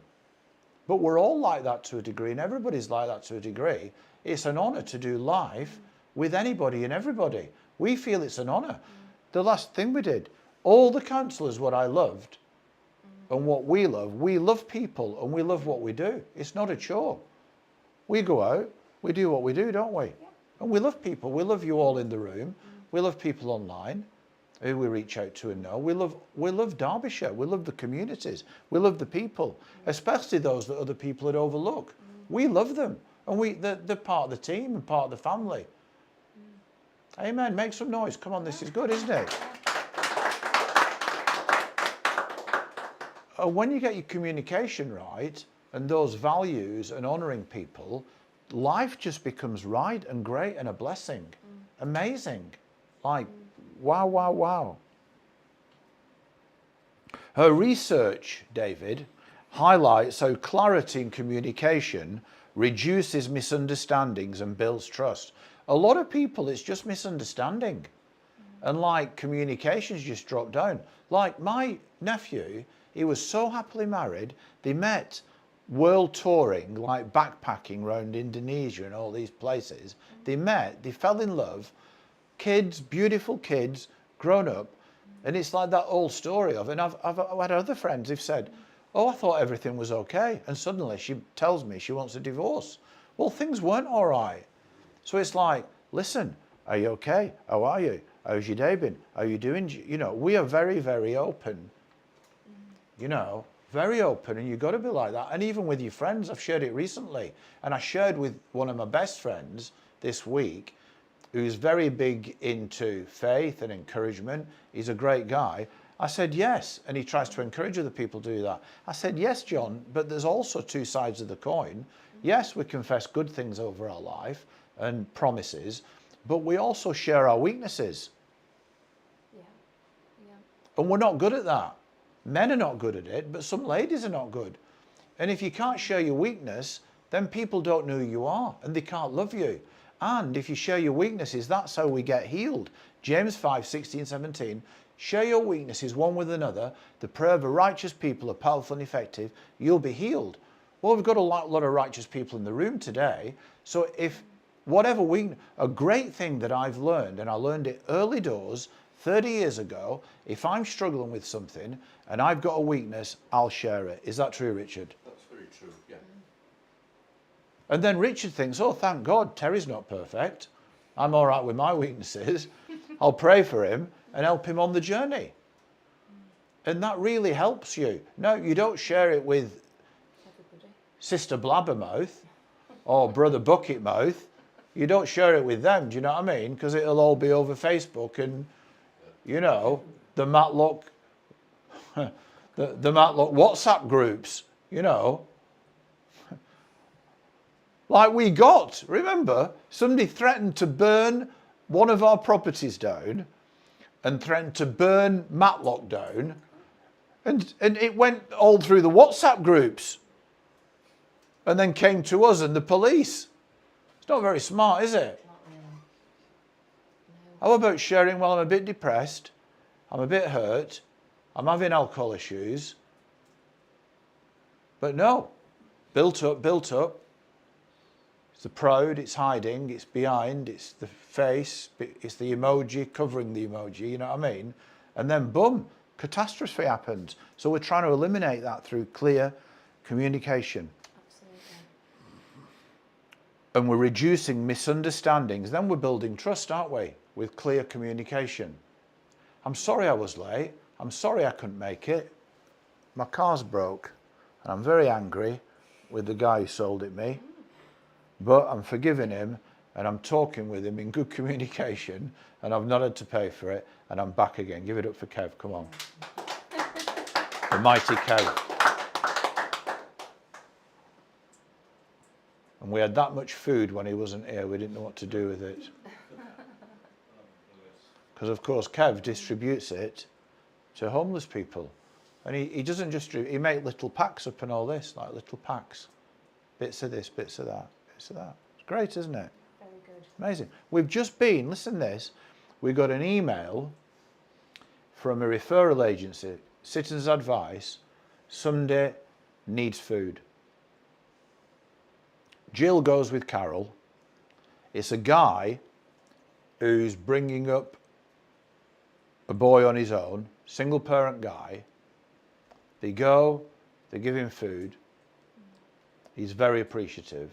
But we're all like that to a degree, and everybody's like that to a degree. It's an honour to do life with anybody and everybody. We feel it's an honour. The last thing we did, all the councillors, what I loved and what we love people and we love what we do. It's not a chore. We go out, we do what we do, don't we? Yeah. And we love people. We love you all in the room. We love people online who we reach out to and know. We love Derbyshire. We love the communities. We love the people, especially those that other people would overlook. We love them. And they're part of the team and part of the family. Amen. Make some noise. Come on, this is good, isn't it? When you get your communication right and those values and honouring people, life just becomes right and great and a blessing. Amazing. Like, wow, wow, wow. Her research, David, highlights how clarity in communication reduces misunderstandings and builds trust. A lot of people, it's just misunderstanding. And like communications just drop down. Like my nephew, he was so happily married, they met world touring, like backpacking around Indonesia and all these places. They met, they fell in love, kids, beautiful kids, grown up. And it's like that old story of, and I've had other friends who've said, oh, I thought everything was okay. And suddenly she tells me she wants a divorce. Well, things weren't all right. So it's like, listen, are you okay? How are you? How's your day been? How are you doing? You know, we are very, very open. You know, very open, and you've got to be like that. And even with your friends, I've shared it recently. And I shared with one of my best friends this week, who's very big into faith and encouragement. He's a great guy. I said, yes. And he tries to encourage other people to do that. I said, yes, John, but there's also two sides of the coin. Yes, we confess good things over our life and promises, but we also share our weaknesses. Yeah. And we're not good at that. Men are not good at it, but some ladies are not good. And if you can't share your weakness, then people don't know who you are and they can't love you. And if you share your weaknesses, that's how we get healed. James 5:16-17, share your weaknesses one with another. The prayer of a righteous people are powerful and effective. You'll be healed. Well, we've got a lot of righteous people in the room today. So if whatever a great thing that I've learned, and I learned it early doors 30 years ago, if I'm struggling with something and I've got a weakness, I'll share it. Is that true, Richard? That's very true, yeah. And then Richard thinks, oh, thank God, Terry's not perfect. I'm all right with my weaknesses. I'll pray for him and help him on the journey. And that really helps you. No, you don't share it with Everybody. Sister Blabbermouth or Brother Bucketmouth. You don't share it with them, do you know what I mean? Because it'll all be over Facebook and, you know, the Matlock, the Matlock WhatsApp groups, you know. Like we got, remember, somebody threatened to burn one of our properties down and threatened to burn Matlock down. And it went all through the WhatsApp groups and then came to us and the police. It's not very smart, is it? Not really. How about sharing, well, I'm a bit depressed, I'm a bit hurt, I'm having alcohol issues. But no, built up. It's the proud, it's hiding, it's behind, it's the face, it's the emoji covering the emoji, you know what I mean? And then boom, catastrophe happens. So we're trying to eliminate that through clear communication. Absolutely. And we're reducing misunderstandings. Then we're building trust, aren't we? With clear communication. I'm sorry I was late. I'm sorry I couldn't make it. My car's broke and I'm very angry with the guy who sold it me. But I'm forgiving him and I'm talking with him in good communication and I've not had to pay for it and I'm back again. Give it up for Kev, come on. The mighty Kev. And we had that much food when he wasn't here, we didn't know what to do with it. Because of course Kev distributes it to homeless people. And he doesn't just, he makes little packs up and all this, like little packs. Bits of this, bits of that. So that. It's great, isn't it? Very good. Amazing. We've just been, listen to this, we got an email from a referral agency, Citizens Advice, Sunday needs food. Jill goes with Carol. It's a guy who's bringing up a boy on his own, single parent guy. They go, they give him food. He's very appreciative.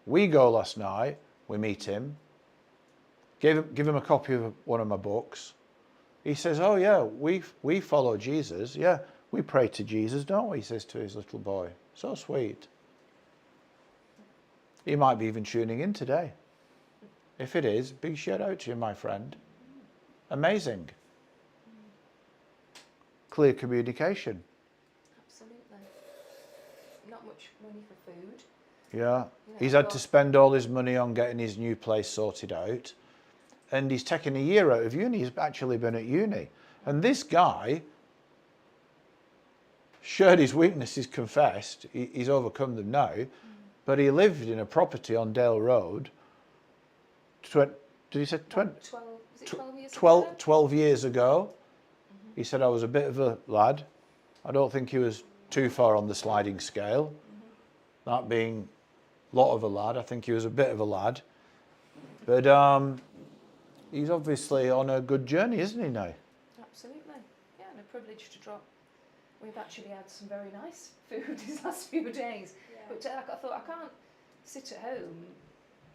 We go last night, we meet him, give him a copy of one of my books. He says, oh yeah, we follow Jesus. Yeah, we pray to Jesus, don't we? He says to his little boy. So sweet. He might be even tuning in today. If it is, big shout out to you, my friend. Amazing. Clear communication. Absolutely. Not much money for food. Yeah, he's had to spend all his money on getting his new place sorted out. And he's taken a year out of uni. He's actually been at uni. And this guy shared his weaknesses, confessed. He's overcome them now. But he lived in a property on Dale Road. Did he say 20? 12, is it 12 years ago? 12 years ago. He said I was a bit of a lad. I don't think he was too far on the sliding scale. That being a lot of a lad, I think he was a bit of a lad. But he's obviously on a good journey, isn't he now? Absolutely. Yeah, and a privilege to drop. We've actually had some very nice food these last few days. Yeah. But I thought I can't sit at home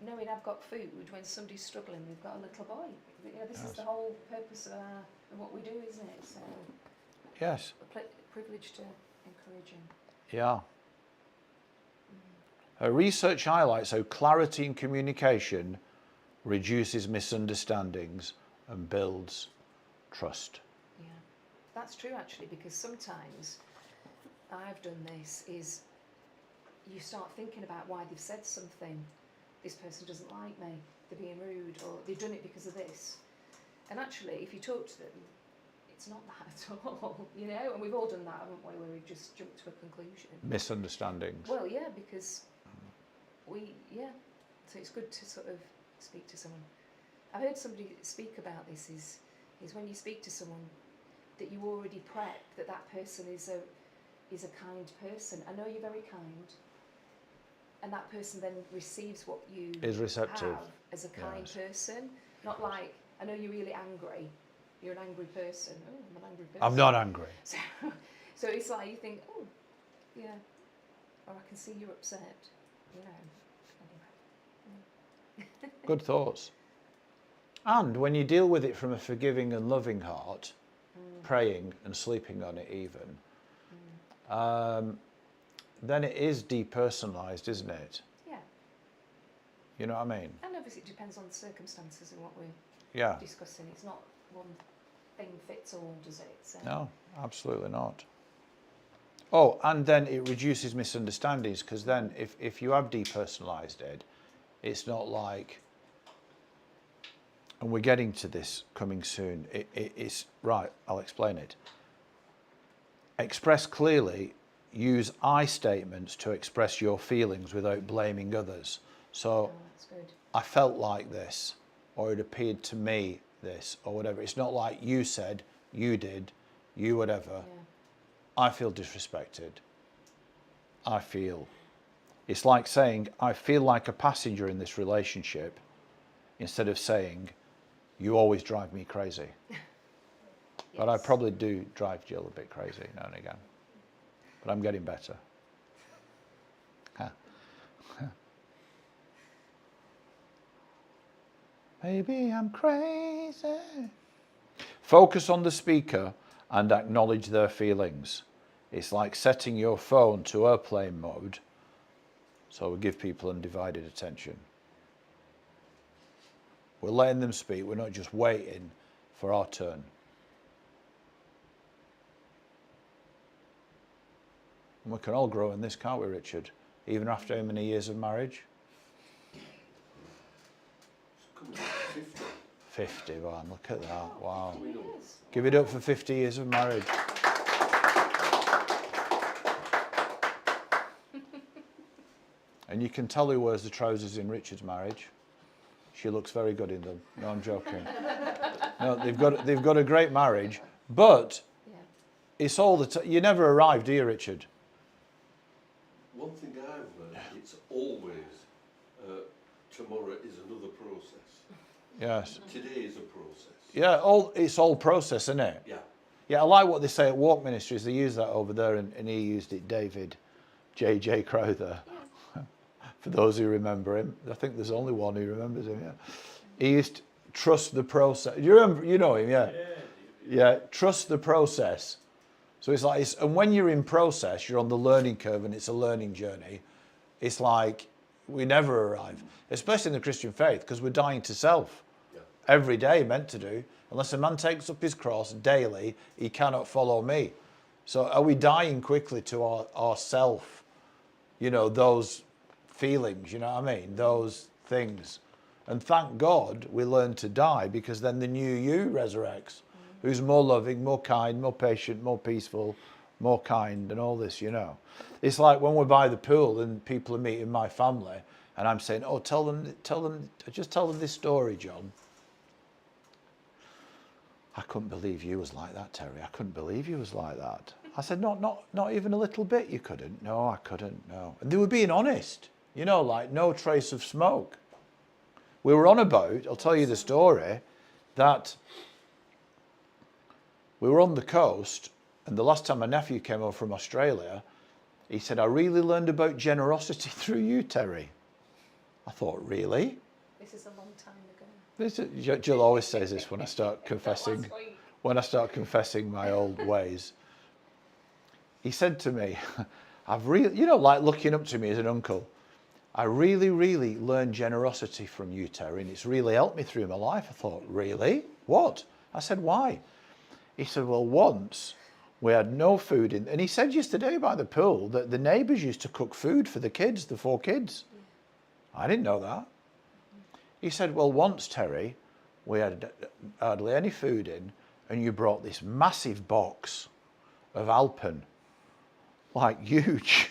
knowing I've got food when somebody's struggling. We've got a little boy. You know, this is the whole purpose of what we do, isn't it? So Yes. a privilege to encourage him. Yeah. Research highlights how clarity in communication reduces misunderstandings and builds trust. Yeah, that's true actually, because sometimes I've done this is you start thinking about why they've said something. This person doesn't like me, they're being rude, or they've done it because of this. And actually, if you talk to them, it's not that at all, you know, and we've all done that, haven't we, where we've just jumped to a conclusion. Misunderstandings. Well, yeah, because So it's good to sort of speak to someone. I've heard somebody speak about this is when you speak to someone that you already prep that person is a kind person. I know you're very kind, and that person then receives what you Is receptive. have as a kind person. Not like, I know you're really angry. You're an angry person. Oh, I'm an angry person. I'm not angry. So it's like you think, oh, yeah, or I can see you're upset. You know. Anyway. Good thoughts. And when you deal with it from a forgiving and loving heart, praying and sleeping on it even, then it is depersonalised, isn't it? Yeah. You know what I mean? And obviously it depends on the circumstances and what we're Yeah. discussing. It's not one thing fits all, does it? So. No, absolutely not. Oh, and then it reduces misunderstandings, because then if you have depersonalised it, it's not like, and we're getting to this coming soon, it's, right, I'll explain it. Express clearly, use I statements to express your feelings without blaming others. So, Oh, that's good. I felt like this, or it appeared to me this, or whatever. It's not like you said, you did, you whatever. Yeah. I feel disrespected. I feel. It's like saying, I feel like a passenger in this relationship, instead of saying, you always drive me crazy. But I Yes. probably do drive Jill a bit crazy now and again. But I'm getting better. Maybe I'm crazy. Focus on the speaker and acknowledge their feelings. It's like setting your phone to airplane mode, so we give people undivided attention. We're letting them speak, we're not just waiting for our turn. And we can all grow in this, can't we, Richard? Even after how many years of marriage? It's coming to 50. 50, man, look at that, wow. Yes. Give it up for 50 years of marriage. And you can tell who wears the trousers in Richard's marriage. She looks very good in them. No, I'm joking. No, they've got a great marriage, but Yeah. it's all the time. You never arrive, do you, Richard? One thing I've learned, it's always tomorrow is another process. Yes. Today is a process. Yeah, it's all process, isn't it? Yeah. Yeah, I like what they say at Walk Ministries. They use that over there, and he used it, David J.J. Crowther. For those who remember him, I think there's only one who remembers him. Yeah, he used to trust the process. You remember? You know him, yeah. Yeah, trust the process. So it's like, and when you're in process, you're on the learning curve, and it's a learning journey. It's like we never arrive, especially in the Christian faith, because we're dying to self every day, meant to do. Unless a man takes up his cross daily, he cannot follow me. So are we dying quickly to our self? You know, those feelings, you know what I mean? Those things. And thank God we learn to die, because then the new you resurrects, who's more loving, more kind, more patient, more peaceful, more kind, and all this, you know. It's like when we're by the pool and people are meeting my family, and I'm saying, oh, just tell them this story, John. I couldn't believe you was like that, Terry. I couldn't believe you was like that. I said, not even a little bit, you couldn't. No, I couldn't, no. And they were being honest, you know, like no trace of smoke. We were on a boat, I'll tell you the story, that we were on the coast, and the last time my nephew came over from Australia, he said, I really learned about generosity through you, Terry. I thought, really? This is a long time ago. Jill always says this when I start confessing, my old ways. He said to me, I've really, you know, like looking up to me as an uncle, I really, really learned generosity from you, Terry, and it's really helped me through my life. I thought, really? What? I said, why? He said, well, once we had no food in, and he said yesterday by the pool that the neighbours used to cook food for the kids, the 4 kids. I didn't know that. He said, well, once, Terry, we had hardly any food in, and you brought this massive box of Alpen, like huge.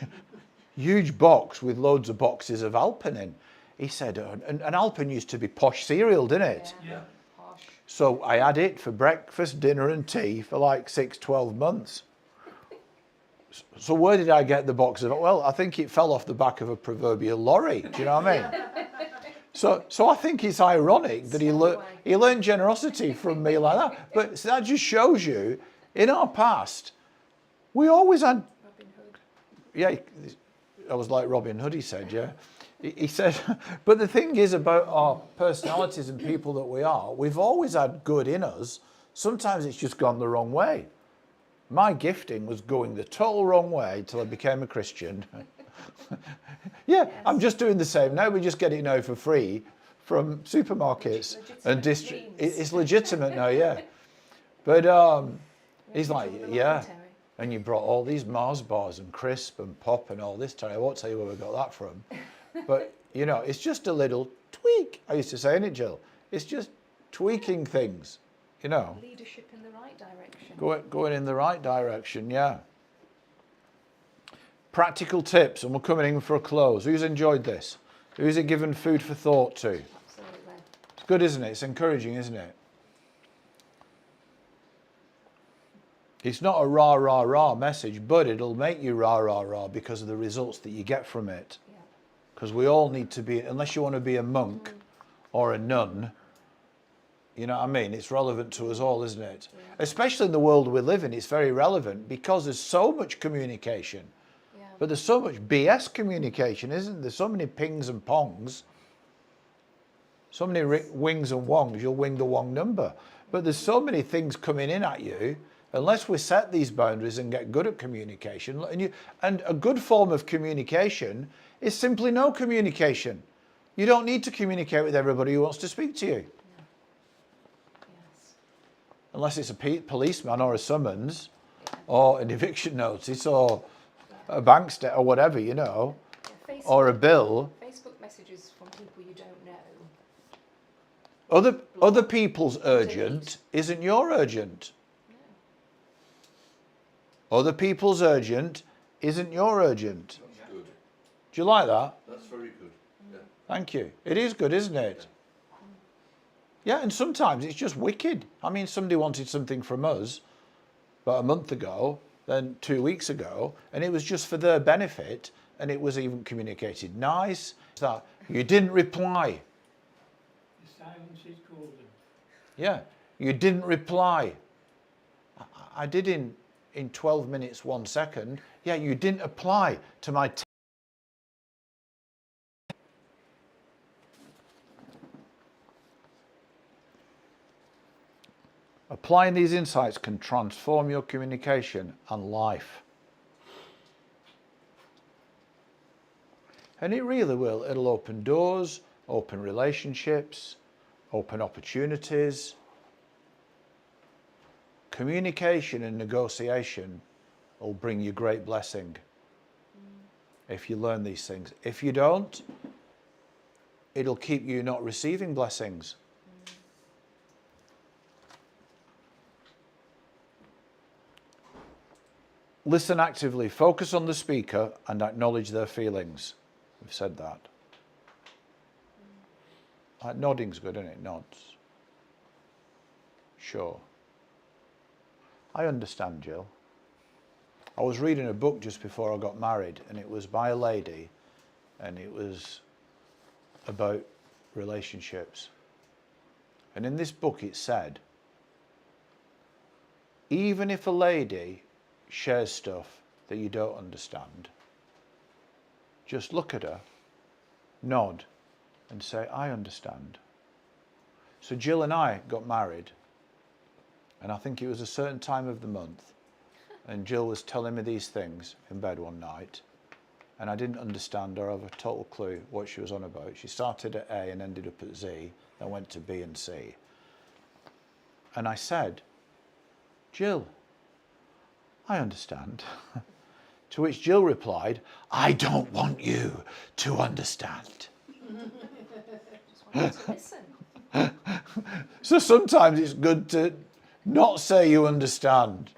huge box with loads of boxes of Alpen in. He said, and Alpen used to be posh cereal, didn't it? Yeah. Yeah. Posh. So I had it for breakfast, dinner and tea for like 6-12 months. So where did I get the box of it? Well, I think it fell off the back of a proverbial lorry. Do you know what I mean? So I think it's ironic that he learned generosity from me like that. But that just shows you, in our past, we always had, Robin Hood. yeah, I was like Robin Hood, he said, yeah. He said, but the thing is about our personalities and people that we are, we've always had good in us. Sometimes it's just gone the wrong way. My gifting was going the total wrong way till I became a Christian. Yeah, Yes. I'm just doing the same now. We just get it now for free from supermarkets and Legitimate means. it's legitimate now, yeah. But he's like, yeah. Voluntary. And you brought all these Mars bars and crisp and pop and all this. I won't tell you where we got that from. But, you know, it's just a little tweak. I used to say, innit, Jill? It's just tweaking things, you know. Leadership in the right direction. Going in the right direction, yeah. Practical tips, and we're coming in for a close. Who's enjoyed this? Who's it given food for thought to? Absolutely. It's good, isn't it? It's encouraging, isn't it? It's not a rah, rah, rah message, but it'll make you rah, rah, rah because of the results that you get from it. Yeah. Because we all need to be, unless you want to be a monk or a nun, you know what I mean? It's relevant to us all, isn't it? Yeah. Especially in the world we live in, it's very relevant because there's so much communication. Yeah. But there's so much BS communication, isn't there? So many pings and pongs. So many wings and wongs, you'll wing the wrong number. But there's so many things coming in at you, unless we set these boundaries and get good at communication. And a good form of communication is simply no communication. You don't need to communicate with everybody who wants to speak to you. Yes. Unless it's a policeman or a summons or an eviction notice or a bank statement or whatever, you know, Yeah, or a bill. Facebook messages from people you don't know. Other people's urgent isn't your urgent. No. Other people's urgent isn't your urgent. That's good. Do you like that? That's very good. Yeah. Thank you. It is good, isn't it? Yeah, and sometimes it's just wicked. I mean, somebody wanted something from us about a month ago, then 2 weeks ago, and it was just for their benefit, and it was even communicated nice. That you didn't reply. The silence is golden. Yeah, you didn't reply. I did in 12 minutes, 1 second. Yeah, you didn't apply to my Applying these insights can transform your communication and life. And it really will. It'll open doors, open relationships, open opportunities. Communication and negotiation will bring you great blessing if you learn these things. If you don't, it'll keep you not receiving blessings. Listen actively, focus on the speaker and acknowledge their feelings. We've said that. Nodding's good, isn't it? Nods. Sure. I understand, Jill. I was reading a book just before I got married, and it was by a lady, and it was about relationships. And in this book it said, even if a lady shares stuff that you don't understand, just look at her, nod, and say, I understand. So Jill and I got married, and I think it was a certain time of the month, and Jill was telling me these things in bed one night, and I didn't understand or have a total clue what she was on about. She started at A and ended up at Z, then went to B and C. And I said, Jill, I understand. To which Jill replied, I don't want you to understand. Just wanted to listen. So sometimes it's good to not say you understand.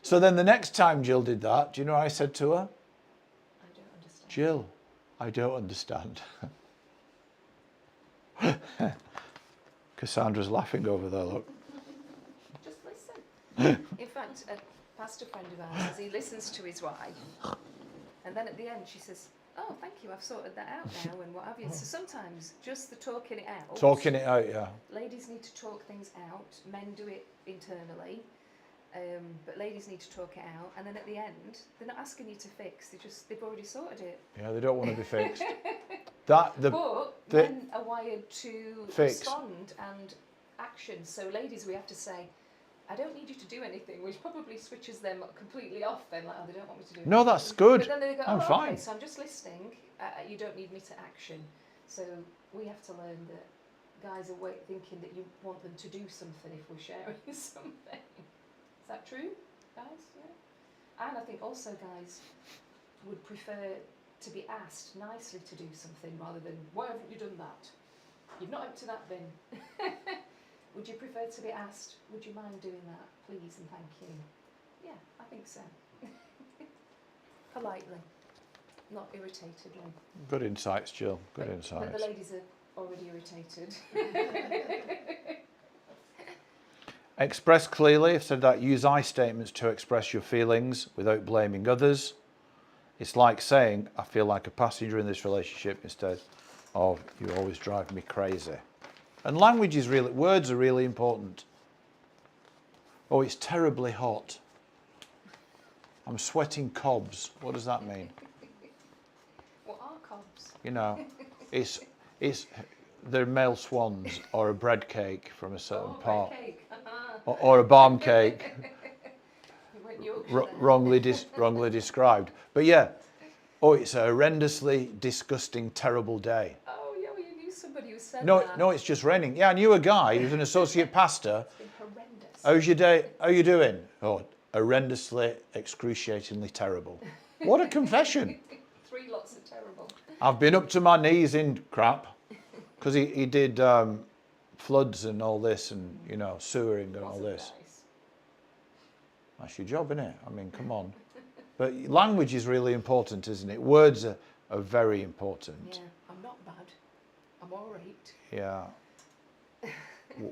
So then the next time Jill did that, do you know what I said to her? Jill, I don't understand. Cassandra's laughing over there, look. Just listen. In fact, a pastor friend of ours, he listens to his wife, and then at the end she says, "Oh, thank you, I've sorted that out now," and what have you. So sometimes just the talking it out. Talking it out, yeah. Ladies need to talk things out. Men do it internally, but ladies need to talk it out. And then at the end, they're not asking you to fix. They've already sorted it. Yeah, they don't want to be fixed. But men are wired to Fix. respond and action. So ladies, we have to say, "I don't need you to do anything," which probably switches them completely off. Then, like, "Oh, they don't want me to do anything." No, that's good. But then they go, I'm "Oh, fine. okay, so I'm just listening. You don't need me to action." So we have to learn that guys are thinking that you want them to do something if we're sharing something. Is that true, guys? Yeah. And I think also guys would prefer to be asked nicely to do something rather than, "Why haven't you done that? You've not emptied that bin." Would you prefer to be asked, "Would you mind doing that, please and thank you"? Yeah, I think so. Politely, not irritatedly. Good insights, Jill. Good But insights. the ladies are already irritated. Express clearly. I've said that. Use I statements to express your feelings without blaming others. It's like saying, "I feel like a passenger in this relationship," instead of, "You always drive me crazy." And language is really, words are really important. "Oh, it's terribly hot. I'm sweating cobs." What does that mean? What are cobs? You know, it's they're male swans or a bread cake from a certain part. Bread cake. Or a barm cake, You went Yorkshire there. wrongly described. But yeah, "Oh, it's a horrendously disgusting, terrible day." Oh, yeah, well, you knew somebody who said No, that. no, it's just raining. Yeah, I knew a guy who's an associate pastor. It's been horrendous. "How's your day? How you doing?" "Oh, horrendously, excruciatingly terrible." What a confession. 3 lots of terrible. I've been up to my knees in crap, because he did floods and all this, and, you know, sewering and all Wasn't this. nice. That's your job, isn't it? I mean, come on. But language is really important, isn't it? Words are very important. Yeah, I'm not bad. I'm all right. Yeah.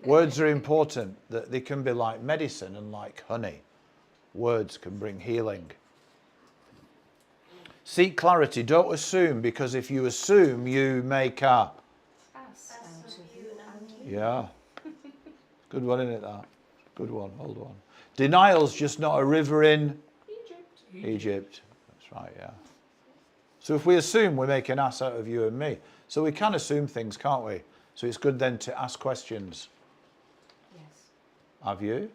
Words are important. That they can be like medicine and like honey. Words can bring healing. Seek clarity. Don't assume, because if you assume, you make a... Ass out of you and you. Yeah. Good one, isn't it, that? Good one. Hold on. Denial's just not a river in Egypt. That's right, yeah. So if we assume, we make an ass out of you and me. So we can assume things, can't we? So it's good then to ask questions. Yes. Have you?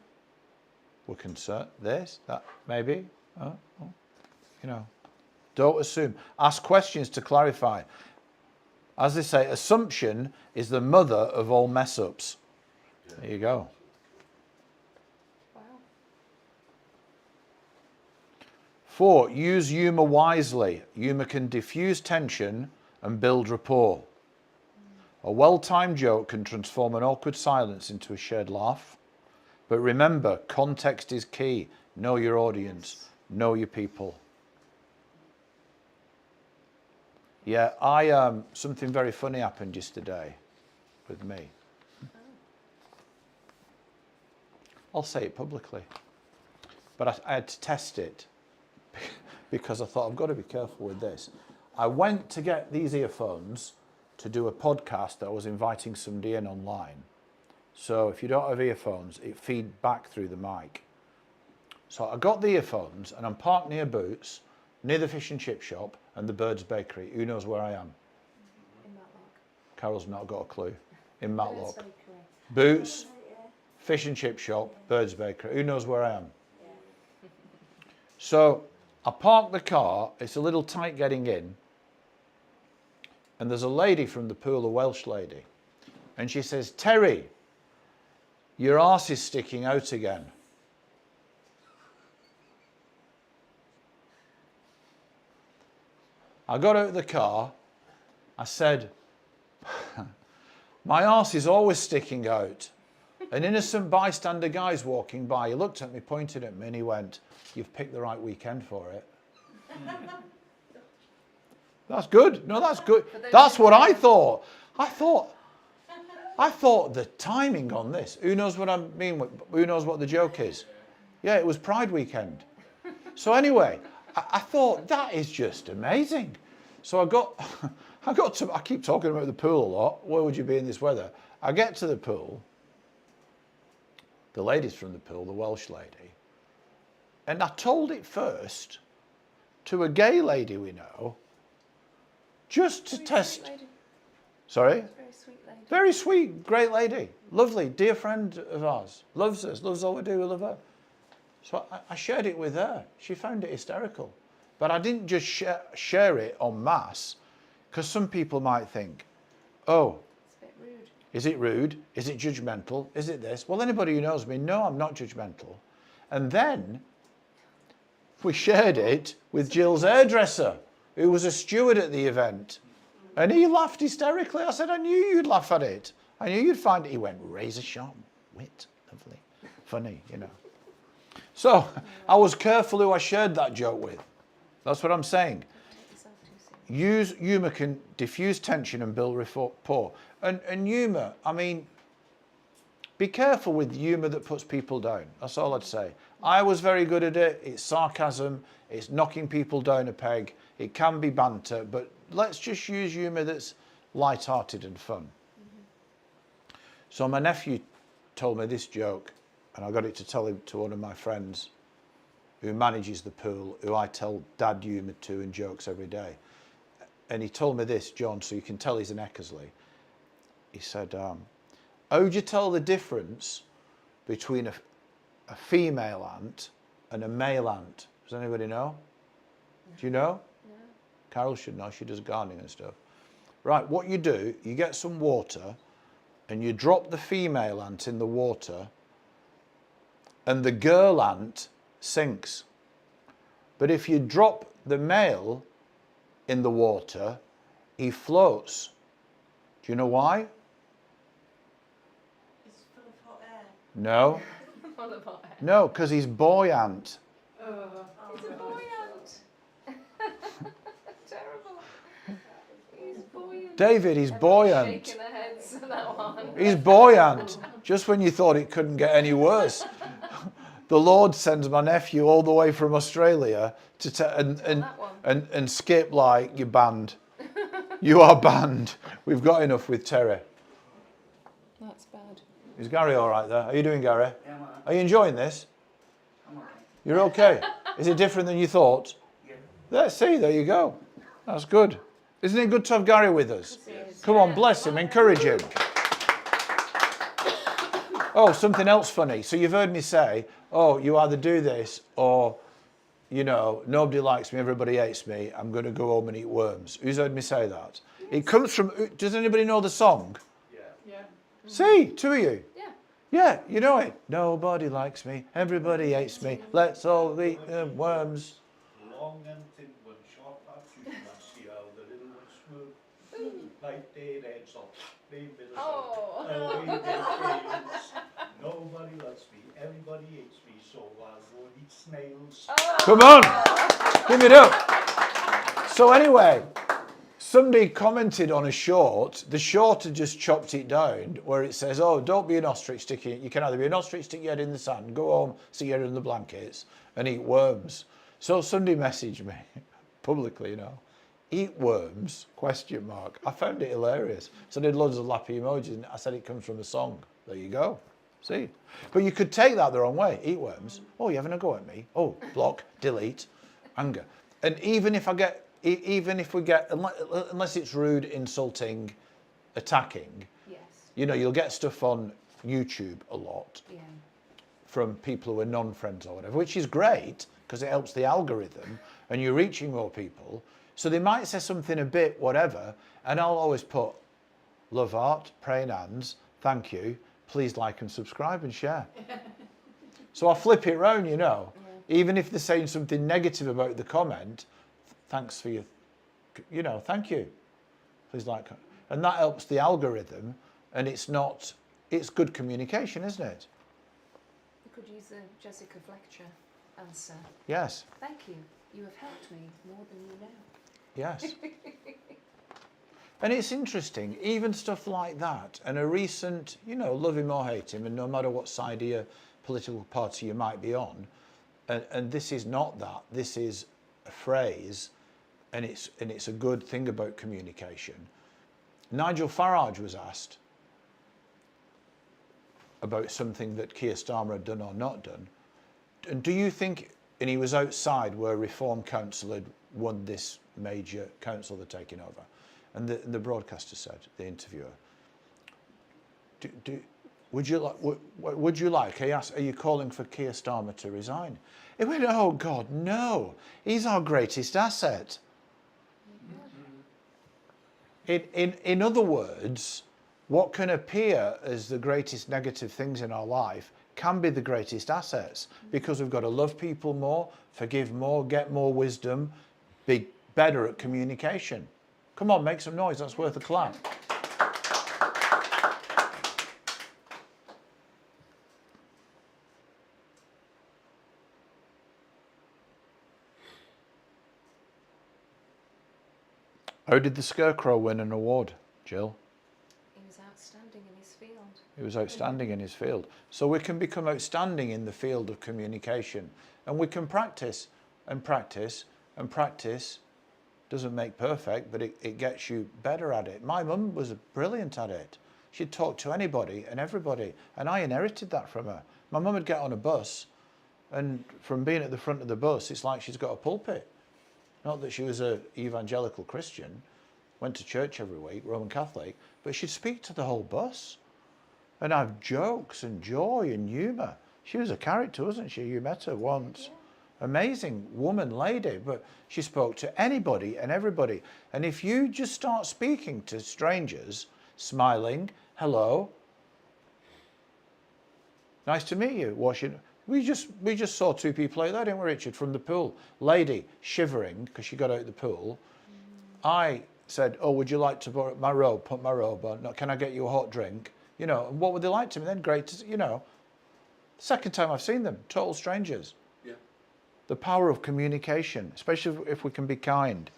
We're concerned. This, that, maybe. Oh, you know. Don't assume. Ask questions to clarify. As they say, assumption is the mother of all mess-ups. There you go. Wow. 4, use humour wisely. Humour can diffuse tension and build rapport. A well-timed joke can transform an awkward silence into a shared laugh. But remember, context is key. Know your audience. Know your people. Yeah, something very funny happened yesterday with me. I'll say it publicly. But I had to test it because I thought, I've got to be careful with this. I went to get these earphones to do a podcast that I was inviting somebody in online. So if you don't have earphones, it feeds back through the mic. So I got the earphones and I'm parked near Boots, near the fish and chip shop and the Bird's Bakery. Who knows where I am? In Matlock. Carol's not got a clue. In Matlock. Bakery. Boots, fish and chip shop, Bird's Bakery. Who knows where I am? So I park the car. It's a little tight getting in. And there's a lady from the pool, a Welsh lady. And she says, "Terry, your arse is sticking out again." I got out of the car. I said, "My arse is always sticking out." An innocent bystander guy's walking by. He looked at me, pointed at me, and he went, "You've picked the right weekend for it." That's good. No, that's good. For those That's who what I don't- thought. I thought the timing on this. Who knows what I mean? Who knows what the joke is? Yeah, it was Pride weekend. So anyway, I thought that is just amazing. So I keep talking about the pool a lot. Where would you be in this weather? I get to the pool. The ladies from the pool, the Welsh lady, and I told it first to a gay lady we know, just to Very test. sweet lady. Sorry? Very sweet lady. Very sweet, great lady, lovely, dear friend of ours, loves us, loves all we do, we love her. So I shared it with her. She found it hysterical. But I didn't just share it en masse, because some people might think, oh, It's a bit rude. is it rude? Is it judgmental? Is it this? Well, anybody who knows me, no, I'm not judgmental. And then we shared it with Jill's hairdresser, who was a steward at the event. And he laughed hysterically. I said, I knew you'd laugh at it. I knew you'd find it. He went, razor sharp wit, lovely, funny, you know. So I was careful who I shared that joke with. That's what I'm saying. Take yourself too seriously. Humour can diffuse tension and build rapport. And humour, I mean, be careful with humour that puts people down. That's all I'd say. I was very good at it. It's sarcasm. It's knocking people down a peg. It can be banter, but let's just use humour that's light-hearted and fun. So my nephew told me this joke, and I got it to tell him to one of my friends who manages the pool, who I tell dad humour to and jokes every day. And he told me this, John, so you can tell he's an Eckersley. He said, how would you tell the difference between a female ant and a male ant? Does anybody know? Do you know? No. Carol should know, she does gardening and stuff. Right, what you do, you get some water and you drop the female ant in the water and the girl ant sinks. But if you drop the male in the water, he floats. Do you know why? It's full of hot air. No. Full of hot air. No, because he's buoyant. He's a buoyant. Terrible. He's buoyant. David, he's Everybody's buoyant. shaking their heads at that one. He's buoyant. Just when you thought it couldn't get any worse. The Lord sends my nephew all the way from Australia to and skip like you're banned. You are banned. We've got enough with Terry. That's bad. Is Gary all right there? Are you doing, Gary? Yeah, man. Are you enjoying this? I'm okay. You're okay. Is it different than you thought? Yeah. Let's see. There you go. That's good. Isn't it good to have Gary with us? Come on, bless him, encourage him. Oh, something else funny. So you've heard me say, oh, you either do this or, you know, nobody likes me, everybody hates me, I'm going to go home and eat worms. Who's heard me say that? It comes from, does anybody know the song? Yeah. See, two of you. Yeah. Yeah, you know it. Nobody likes me, everybody hates me, let's all eat worms. Long and thin one, short and cute, and see how the little ones move. Like their heads off, they middle Oh. away their tails. Nobody loves me, everybody hates me, so I'll go and eat snails. Come on, give it up. So anyway, somebody commented on a short. The short had just chopped it down where it says, oh, don't be an ostrich sticking. You can either be an ostrich, stick your head in the sand, go home, stick your head in the blankets and eat worms. So somebody messaged me publicly, you know, eat worms, question mark. I found it hilarious. So I did loads of lappy emojis and I said it comes from a song. There you go. See? But you could take that the wrong way. Eat worms. Oh, you're having a go at me. Oh, block, delete, anger. And even if we get, unless it's rude, insulting, attacking, Yes. you know, you'll get stuff on YouTube a lot Yeah. from people who are non-friends or whatever, which is great because it helps the algorithm and you're reaching more people. So they might say something a bit whatever, and I'll always put love art, praying hands, thank you, please like and subscribe and share. So I flip it round, you know. Yeah. Even if they're saying something negative about the comment, thanks for your, you know, thank you. Please like, and that helps the algorithm, and it's good communication, isn't it? You could use the Jessica Fletcher answer. Yes. Thank you. You have helped me more than you know. Yes. And it's interesting, even stuff like that, and a recent, love him or hate him, and no matter what side of your political party you might be on, and this is not that, this is a phrase, and it's a good thing about communication. Nigel Farage was asked about something that Keir Starmer had done or not done. And do you think, and he was outside where Reform Council had won this major council they're taking over, and the broadcaster said, the interviewer, would you like, he asked, are you calling for Keir Starmer to resign? He went, oh God, no, he's our greatest asset. In other words, what can appear as the greatest negative things in our life can be the greatest assets, because we've got to love people more, forgive more, get more wisdom, be better at communication. Come on, make some noise, that's worth a clap. How did the Scarecrow win an award, Jill? He was outstanding in his field. He was outstanding in his field. So we can become outstanding in the field of communication, and we can practice and practice and practice. Doesn't make perfect, but it gets you better at it. My mum was brilliant at it. She'd talk to anybody and everybody, and I inherited that from her. My mum would get on a bus, and from being at the front of the bus, it's like she's got a pulpit. Not that she was an evangelical Christian, went to church every week, Roman Catholic, but she'd speak to the whole bus and have jokes and joy and humour. She was a character, wasn't she? You met her once. Yeah. Amazing woman, lady, but she spoke to anybody and everybody. And if you just start speaking to strangers, smiling, hello, nice to meet you, washing. We just saw two people like that, didn't we, Richard, from the pool. Lady shivering because she got out of the pool. I said, oh, would you like to borrow my robe, put my robe on? No, can I get you a hot drink? And what would they like to me then? Great, Second time I've seen them, total strangers. Yeah. The power of communication, especially if we can be kind.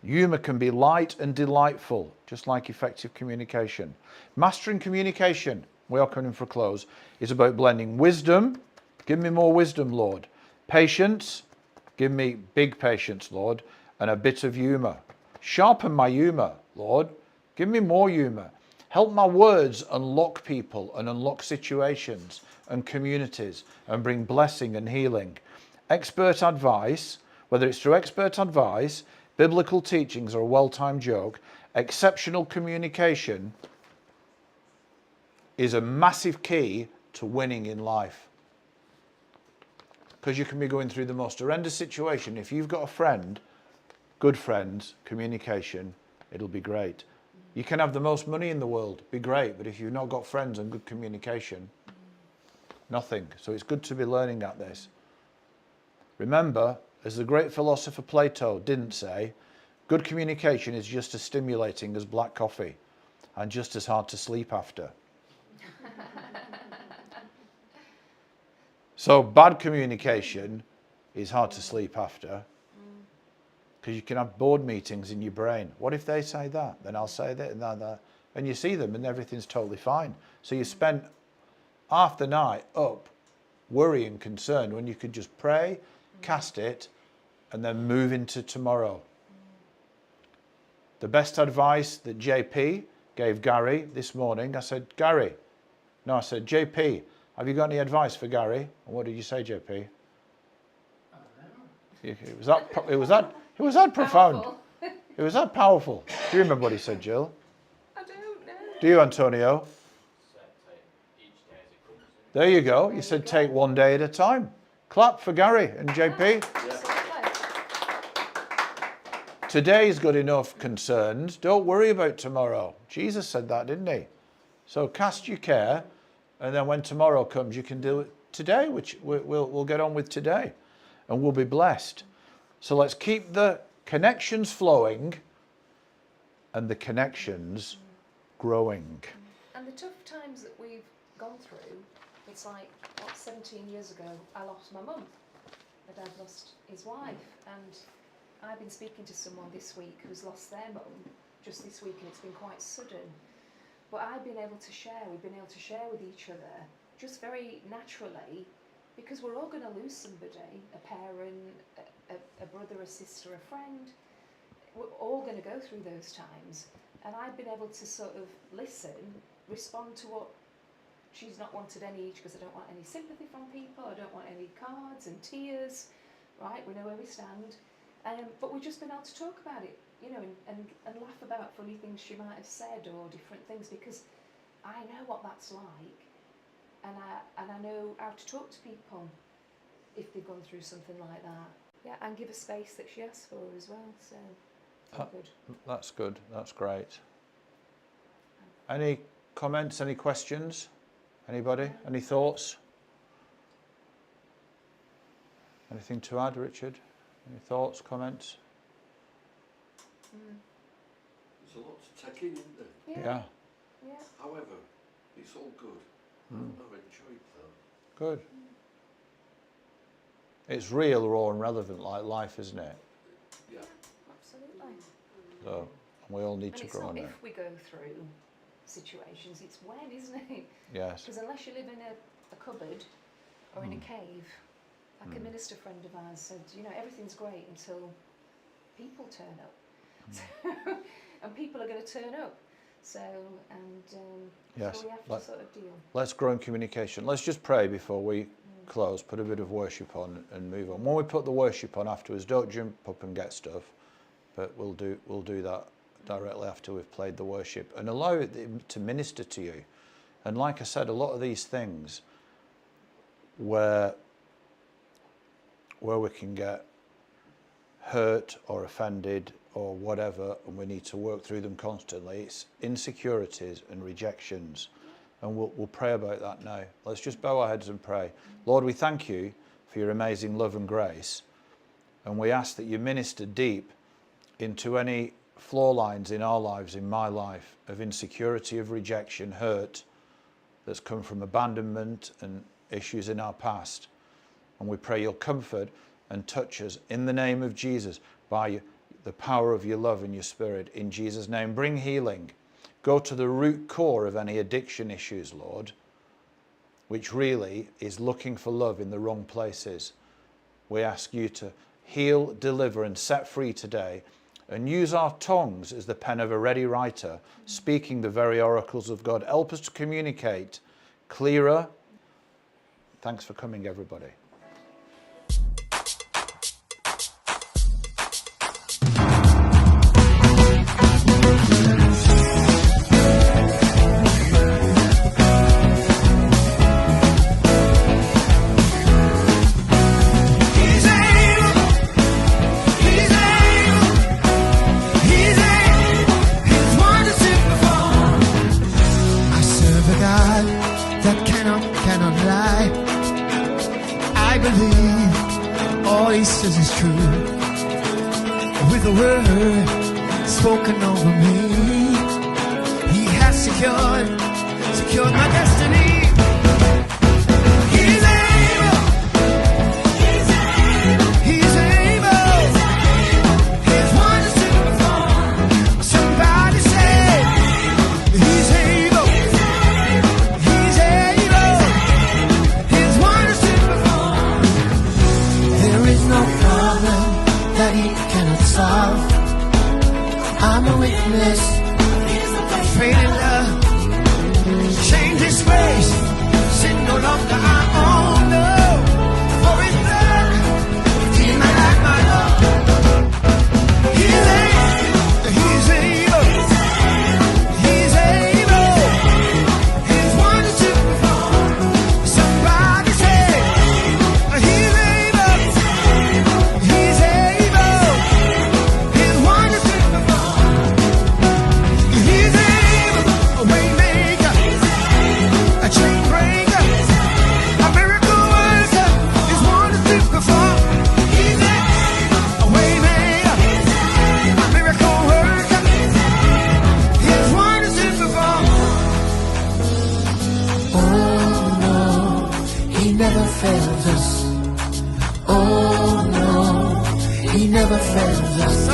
Humour can be light and delightful, just like effective communication. Mastering communication, we are coming for a close, is about blending wisdom, give me more wisdom, Lord. Patience, give me big patience, Lord, and a bit of humour. Sharpen my humour, Lord, give me more humour. Help my words unlock people and unlock situations and communities and bring blessing and healing. Expert advice, whether it's through expert advice, biblical teachings or a well-timed joke, exceptional communication is a massive key to winning in life. Because you can be going through the most horrendous situation. If you've got a friend, good friends, communication, it'll be great. You can have the most money in the world, be great, but if you've not got friends and good communication, nothing. So it's good to be learning at this. Remember, as the great philosopher Plato didn't say, good communication is just as stimulating as black coffee and just as hard to sleep after. So bad communication is hard to sleep after, because you can have board meetings in your brain. What if they say that? Then I'll say that and that. And you see them and everything's totally fine. So you spent half the night up worrying, concerned, when you could just pray, cast it, and then move into tomorrow. The best advice that JP gave Gary this morning, I said, JP, have you got any advice for Gary? And what did you say, JP? It was that profound. Powerful. It was that powerful. Do you remember what he said, Jill? I don't know. Do you, Antonio? There you go. You said take one day at a time. Clap for Gary and JP. Today's good enough concerns. Don't worry about tomorrow. Jesus said that, didn't he? So cast your care, and then when tomorrow comes, you can do it today, which we'll get on with today, and we'll be blessed. So let's keep the connections flowing and the connections growing. And the tough times that we've gone through, it's like, 17 years ago, I lost my mum. My dad lost his wife, and I've been speaking to someone this week who's lost their mum just this week, and it's been quite sudden. But I've been able to share, we've been able to share with each other, just very naturally, because we're all going to lose somebody, a parent, a brother, a sister, a friend. We're all going to go through those times. And I've been able to sort of listen, respond to what she's not wanted any, because I don't want any sympathy from people, I don't want any cards and tears, right? We know where we stand. But we've just been able to talk about it, you know, and laugh about funny things she might have said or different things, because I know what that's like, and I know how to talk to people if they've gone through something like that. Yeah, and give a space that she asked for as well, so good. That's good, that's great. Any comments, any questions? Anybody? Any thoughts? Anything to add, Richard? Any thoughts, comments? There's a lot to take in, isn't there? Yeah. Yeah. However, it's all good. I've enjoyed that. Good. It's real, raw and relevant like life, isn't it? Yeah. Absolutely. So we all need And to it's grow not on it. if we go through situations, it's when, isn't it? Yes. Because unless you live in a cupboard or in a cave, like a minister friend of ours said, you know, everything's great until people turn up. So, and people are going to turn up. So, Yes. so we have to Let- sort of deal. Let's grow in communication. Let's just pray before we close, put a bit of worship on and move on. When we put the worship on afterwards, don't jump up and get stuff, but we'll do that directly after we've played the worship, and allow it to minister to you. And like I said, a lot of these things where we can get hurt or offended or whatever, and we need to work through them constantly, it's insecurities and rejections. And we'll pray about that now. Let's just bow our heads and pray. Lord, we thank you for your amazing love and grace. And we ask that you minister deep into any floor lines in our lives, in my life, of insecurity, of rejection, hurt, that's come from abandonment and issues in our past. And we pray you'll comfort and touch us in the name of Jesus by the power of your love and your spirit. In Jesus' name, bring healing. Go to the root core of any addiction issues, Lord, which really is looking for love in the wrong places. We ask you to heal, deliver, and set free today, and use our tongues as the pen of a ready writer, speaking the very oracles of God. Help us to communicate clearer. Thanks for coming, everybody. This is true. With a word spoken over me, he has secured my destiny. He's able. He's able. His wonders to perform. Somebody say he's able. He's able. His wonders to perform. There is no problem that he cannot solve. I'm a witness, faith and love. Change his ways, sin no longer I own. No, for his blood, redeem my life, my Lord. He's able, he's able, he's able. His wonders to perform. Somebody say he's able. He's able, his wonders to perform. He's able, a way maker, a chain breaker, a miracle.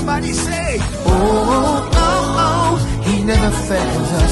Somebody say, oh, oh, oh, he never fails us.